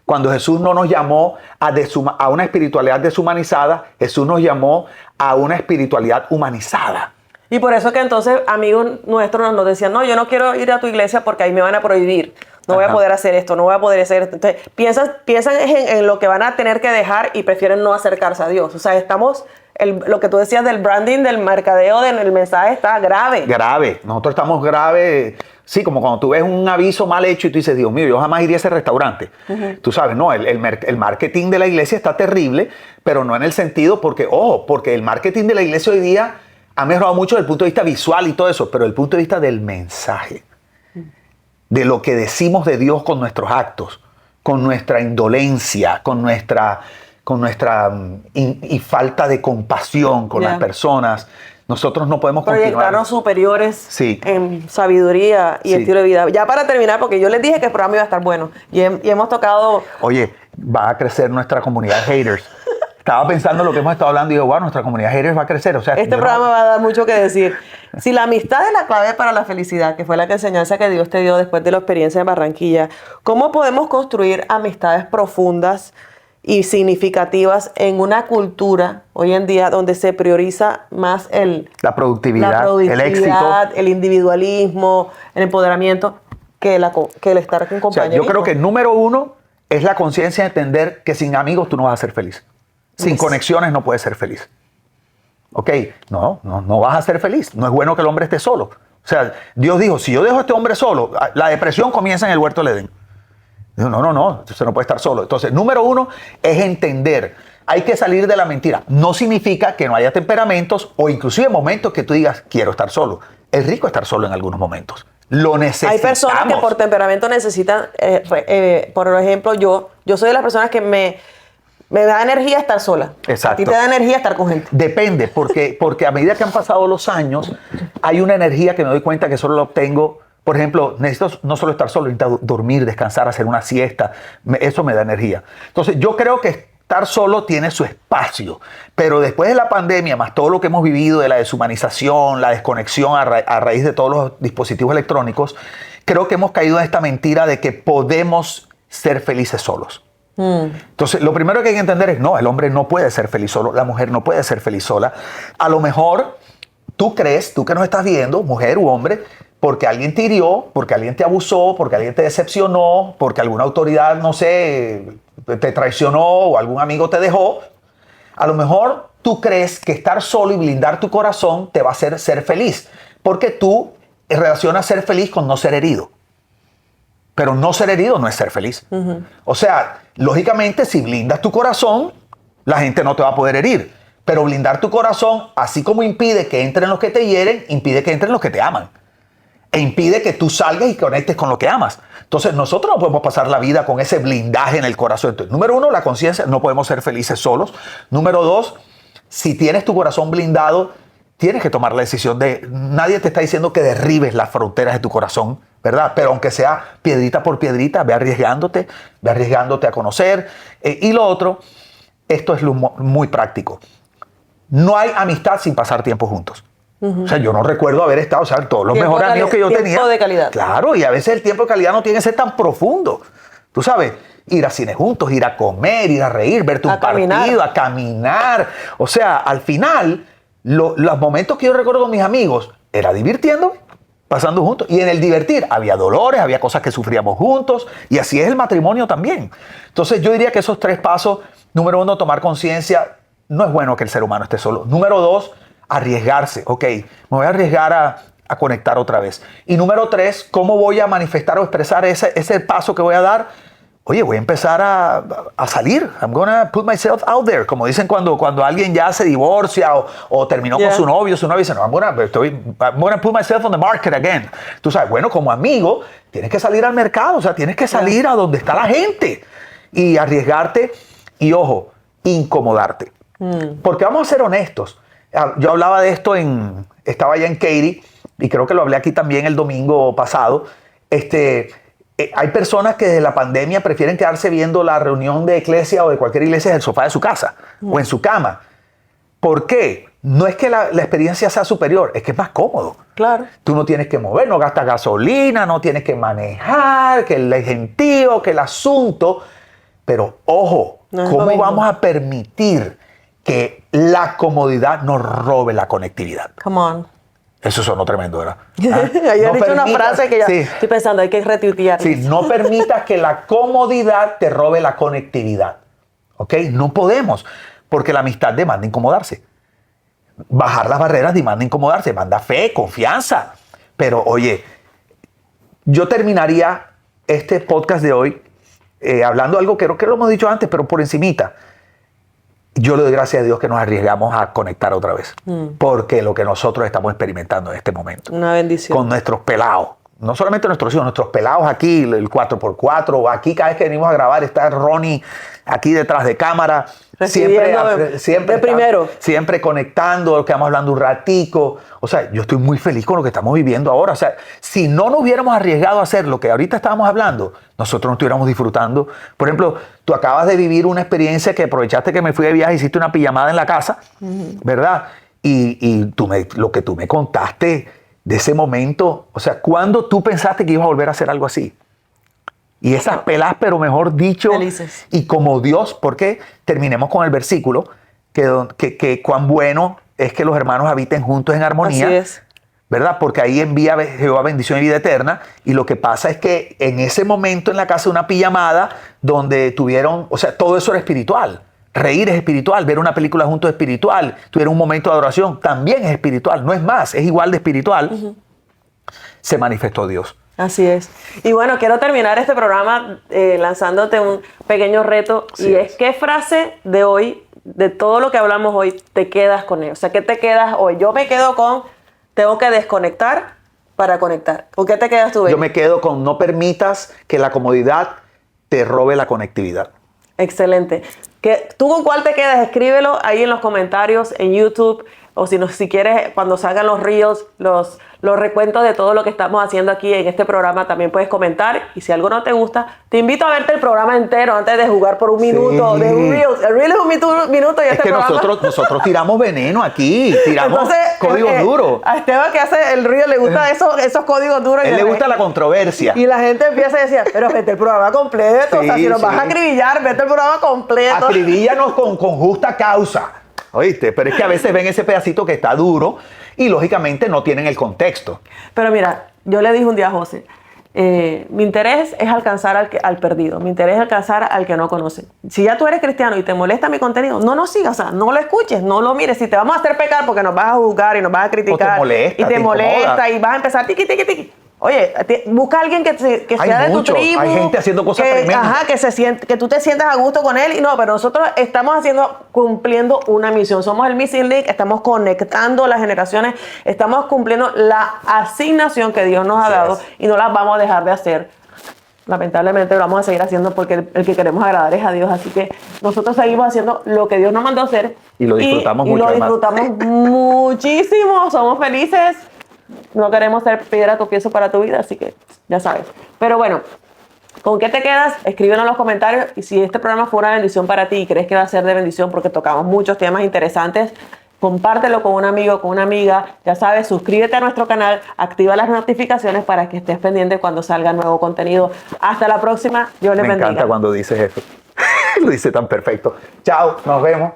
[SPEAKER 2] Cuando Jesús no nos llamó a una espiritualidad deshumanizada, Jesús nos llamó a una espiritualidad humanizada.
[SPEAKER 1] Y por eso que entonces amigos nuestros nos decían, no, yo no quiero ir a tu iglesia porque ahí me van a prohibir. No voy a poder hacer esto, no voy a poder hacer esto. Entonces piensan en lo que van a tener que dejar y prefieren no acercarse a Dios. O sea, lo que tú decías del branding, del mercadeo, del mensaje está grave.
[SPEAKER 2] Grave. Nosotros estamos grave. Sí, como cuando tú ves un aviso mal hecho y tú dices, Dios mío, yo jamás iría a ese restaurante. Tú sabes, no, el marketing de la iglesia está terrible, pero no en el sentido porque el marketing de la iglesia hoy día ha mejorado mucho desde el punto de vista visual y todo eso, pero desde el punto de vista del mensaje, de lo que decimos de Dios con nuestros actos, con nuestra indolencia, con nuestra falta de compasión con las personas. Nosotros no podemos
[SPEAKER 1] proyectarnos superiores en sabiduría y estilo de vida. Ya para terminar, porque yo les dije que el programa iba a estar bueno y hemos tocado...
[SPEAKER 2] Oye, va a crecer nuestra comunidad de haters. Estaba pensando en lo que hemos estado hablando y digo, wow, nuestra comunidad de haters va a crecer. O sea,
[SPEAKER 1] este programa va a dar mucho que decir. Si la amistad es la clave para la felicidad, que fue la enseñanza que Dios te dio después de la experiencia en Barranquilla, ¿cómo podemos construir amistades profundas y significativas en una cultura hoy en día donde se prioriza más
[SPEAKER 2] la productividad, el éxito,
[SPEAKER 1] el individualismo, el empoderamiento, que el estar con compañeros?
[SPEAKER 2] O sea, yo creo que el número uno es la conciencia de entender que sin amigos tú no vas a ser feliz. Sin conexiones no puedes ser feliz. Ok, no vas a ser feliz. No es bueno que el hombre esté solo. O sea, Dios dijo, si yo dejo a este hombre solo, la depresión comienza en el huerto del Edén. No, usted no puede estar solo. Entonces, número uno es entender. Hay que salir de la mentira. No significa que no haya temperamentos o inclusive momentos que tú digas, quiero estar solo. Es rico estar solo en algunos momentos. Lo necesitamos.
[SPEAKER 1] Hay personas que por temperamento necesitan, por ejemplo, yo soy de las personas que me da energía estar sola.
[SPEAKER 2] Exacto.
[SPEAKER 1] A ti te da energía estar con gente.
[SPEAKER 2] Depende, porque a medida que han pasado los años, hay una energía que me doy cuenta que solo la obtengo. Por ejemplo, necesito no solo estar solo, necesito dormir, descansar, hacer una siesta. Eso me da energía. Entonces, yo creo que estar solo tiene su espacio. Pero después de la pandemia, más todo lo que hemos vivido de la deshumanización, la desconexión a raíz de todos los dispositivos electrónicos, creo que hemos caído en esta mentira de que podemos ser felices solos. Entonces, lo primero que hay que entender es, no, el hombre no puede ser feliz solo, la mujer no puede ser feliz sola. A lo mejor tú crees, tú que nos estás viendo, mujer u hombre, porque alguien te hirió, porque alguien te abusó, porque alguien te decepcionó, porque alguna autoridad, no sé, te traicionó o algún amigo te dejó, a lo mejor tú crees que estar solo y blindar tu corazón te va a hacer ser feliz, porque tú relacionas ser feliz con no ser herido. Pero no ser herido no es ser feliz. O sea, lógicamente, si blindas tu corazón, la gente no te va a poder herir. Pero blindar tu corazón, así como impide que entren los que te hieren, impide que entren los que te aman. E impide que tú salgas y conectes con lo que amas. Entonces, nosotros no podemos pasar la vida con ese blindaje en el corazón. Entonces, número uno, la conciencia, no podemos ser felices solos. Número dos, si tienes tu corazón blindado, tienes que tomar la decisión de... Nadie te está diciendo que derribes las fronteras de tu corazón, ¿verdad? Pero aunque sea piedrita por piedrita, ve arriesgándote a conocer. Y lo otro, esto es muy práctico. No hay amistad sin pasar tiempo juntos. O sea, yo no recuerdo haber estado, o sea, todos los mejores amigos que yo tenía.
[SPEAKER 1] Tiempo de calidad.
[SPEAKER 2] Claro, y a veces el tiempo de calidad no tiene que ser tan profundo. Tú sabes, ir a cine juntos, ir a comer, ir a reír, verte un partido, a caminar. O sea, al final, los momentos que yo recuerdo con mis amigos era divirtiéndome, pasando juntos. Y en el divertir había dolores, había cosas que sufríamos juntos. Y así es el matrimonio también. Entonces yo diría que esos tres pasos, número uno, tomar conciencia. No es bueno que el ser humano esté solo. Número dos, arriesgarse. Ok, me voy a arriesgar a conectar otra vez. Y número tres, ¿cómo voy a manifestar o expresar ese paso que voy a dar? Voy a empezar a salir. I'm gonna put myself out there. Como dicen cuando alguien ya se divorcia o terminó con su novia dice, no, I'm gonna put myself on the market again. Tú sabes, bueno, como amigo, tienes que salir al mercado. O sea, tienes que salir a donde está la gente y arriesgarte y, ojo, incomodarte. Porque vamos a ser honestos. Yo hablaba de esto estaba allá en Katy y creo que lo hablé aquí también el domingo pasado. hay personas que desde la pandemia prefieren quedarse viendo la reunión de iglesia o de cualquier iglesia en el sofá de su casa o en su cama. ¿Por qué? No es que la experiencia sea superior, es que es más cómodo.
[SPEAKER 1] Claro.
[SPEAKER 2] Tú no tienes que mover, no gastas gasolina, no tienes que manejar, que el gentío, que el asunto. Pero ojo,
[SPEAKER 1] No es
[SPEAKER 2] ¿cómo
[SPEAKER 1] lo mismo.
[SPEAKER 2] vamos a permitir que la comodidad nos robe la conectividad?
[SPEAKER 1] Come on.
[SPEAKER 2] Eso sonó tremendo, ¿verdad?
[SPEAKER 1] Ayer he dicho una frase que ya
[SPEAKER 2] sí,
[SPEAKER 1] estoy pensando, hay que retuitear.
[SPEAKER 2] sí, no permitas que la comodidad te robe la conectividad. ¿Ok? No podemos, porque la amistad demanda incomodarse. Bajar las barreras demanda incomodarse, demanda fe, confianza. Pero oye, yo terminaría este podcast de hoy hablando de algo que creo que lo hemos dicho antes, pero por encimita. Yo le doy gracias a Dios que nos arriesgamos a conectar otra vez. Porque lo que nosotros estamos experimentando en este momento.
[SPEAKER 1] Una bendición.
[SPEAKER 2] Con nuestros pelados. No solamente nuestros hijos, nuestros pelados aquí, el 4x4. Aquí cada vez que venimos a grabar está Ronnie aquí detrás de cámara.
[SPEAKER 1] Recibiendo de primero.
[SPEAKER 2] Siempre conectando, quedamos hablando un ratico. O sea, yo estoy muy feliz con lo que estamos viviendo ahora. O sea, si no nos hubiéramos arriesgado a hacer lo que ahorita estábamos hablando, nosotros no estuviéramos disfrutando. Por ejemplo, tú acabas de vivir una experiencia que aprovechaste que me fui de viaje, hiciste una pijamada en la casa, ¿verdad? Y lo que tú me contaste de ese momento, o sea, ¿cuándo tú pensaste que ibas a volver a hacer algo así? Y esas pelas, pero mejor dicho,
[SPEAKER 1] felices.
[SPEAKER 2] Y como Dios, porque terminemos con el versículo, que cuán bueno es que los hermanos habiten juntos en armonía.
[SPEAKER 1] Así es.
[SPEAKER 2] ¿Verdad? Porque ahí envía Jehová bendición y vida eterna. Y lo que pasa es que en ese momento en la casa una pijamada donde tuvieron, o sea, todo eso era espiritual. Reír es espiritual, ver una película juntos es espiritual, tuvieron un momento de adoración, también es espiritual, no es más, es igual de espiritual. Se manifestó Dios.
[SPEAKER 1] Así es. Y bueno, quiero terminar este programa lanzándote un pequeño reto.
[SPEAKER 2] Sí,
[SPEAKER 1] y es, ¿qué frase de hoy, de todo lo que hablamos hoy, te quedas con él? O sea, ¿qué te quedas hoy? Yo me quedo con, tengo que desconectar para conectar. ¿Con qué te quedas tú, Baby?
[SPEAKER 2] Yo me quedo con no permitas que la comodidad te robe la conectividad.
[SPEAKER 1] Excelente. ¿Tú con cuál te quedas? Escríbelo ahí en los comentarios en YouTube, o si quieres, cuando salgan los reels, los recuentos de todo lo que estamos haciendo aquí en este programa, también puedes comentar. Y si algo no te gusta, te invito a verte el programa entero antes de jugar por un minuto de un reel. El reel es un minuto y
[SPEAKER 2] Es
[SPEAKER 1] este
[SPEAKER 2] que
[SPEAKER 1] programa...
[SPEAKER 2] nosotros tiramos veneno aquí, tiramos códigos duros.
[SPEAKER 1] A Esteban, que hace el reel, le gustan esos códigos duros.
[SPEAKER 2] A él le gusta la controversia.
[SPEAKER 1] Y la gente empieza a decir, pero vete el programa completo.
[SPEAKER 2] Sí,
[SPEAKER 1] o sea, si nos vas a
[SPEAKER 2] sí.
[SPEAKER 1] acribillar, vete el programa completo.
[SPEAKER 2] Acribíllanos con justa causa. ¿Oíste? Pero es que a veces ven ese pedacito que está duro y lógicamente no tienen el contexto.
[SPEAKER 1] Pero mira, yo le dije un día a José, mi interés es alcanzar al perdido, mi interés es alcanzar al que no conoce. Si ya tú eres cristiano y te molesta mi contenido, no nos sigas, o sea, no lo escuches, no lo mires. Si te vamos a hacer pecar porque nos vas a juzgar y nos vas a criticar,
[SPEAKER 2] molesta,
[SPEAKER 1] y te molesta
[SPEAKER 2] incomoda.
[SPEAKER 1] y vas a empezar tiqui, tiqui, tiqui. Oye, busca a alguien que
[SPEAKER 2] Hay
[SPEAKER 1] sea de tu
[SPEAKER 2] mucho,
[SPEAKER 1] tribu.
[SPEAKER 2] hay gente haciendo cosas tremendas.
[SPEAKER 1] Ajá, que tú te sientas a gusto con él. Y no, pero nosotros estamos cumpliendo una misión. Somos el Missing Link, estamos conectando las generaciones, estamos cumpliendo la asignación que Dios nos ha dado y no las vamos a dejar de hacer. Lamentablemente lo vamos a seguir haciendo porque el que queremos agradar es a Dios. Así que nosotros seguimos haciendo lo que Dios nos mandó a hacer.
[SPEAKER 2] Y lo disfrutamos mucho,
[SPEAKER 1] Y lo
[SPEAKER 2] además.
[SPEAKER 1] disfrutamos muchísimo. Somos felices. No queremos ser piedra tropiezo para tu vida, así que ya sabes. Pero bueno, ¿con qué te quedas? Escríbenos en los comentarios. Y si este programa fue una bendición para ti y crees que va a ser de bendición porque tocamos muchos temas interesantes, compártelo con un amigo, con una amiga. Ya sabes, suscríbete a nuestro canal, activa las notificaciones para que estés pendiente cuando salga nuevo contenido. Hasta la próxima. Dios les bendiga.
[SPEAKER 2] Me encanta cuando dices eso. Lo dice tan perfecto. Chao, nos vemos.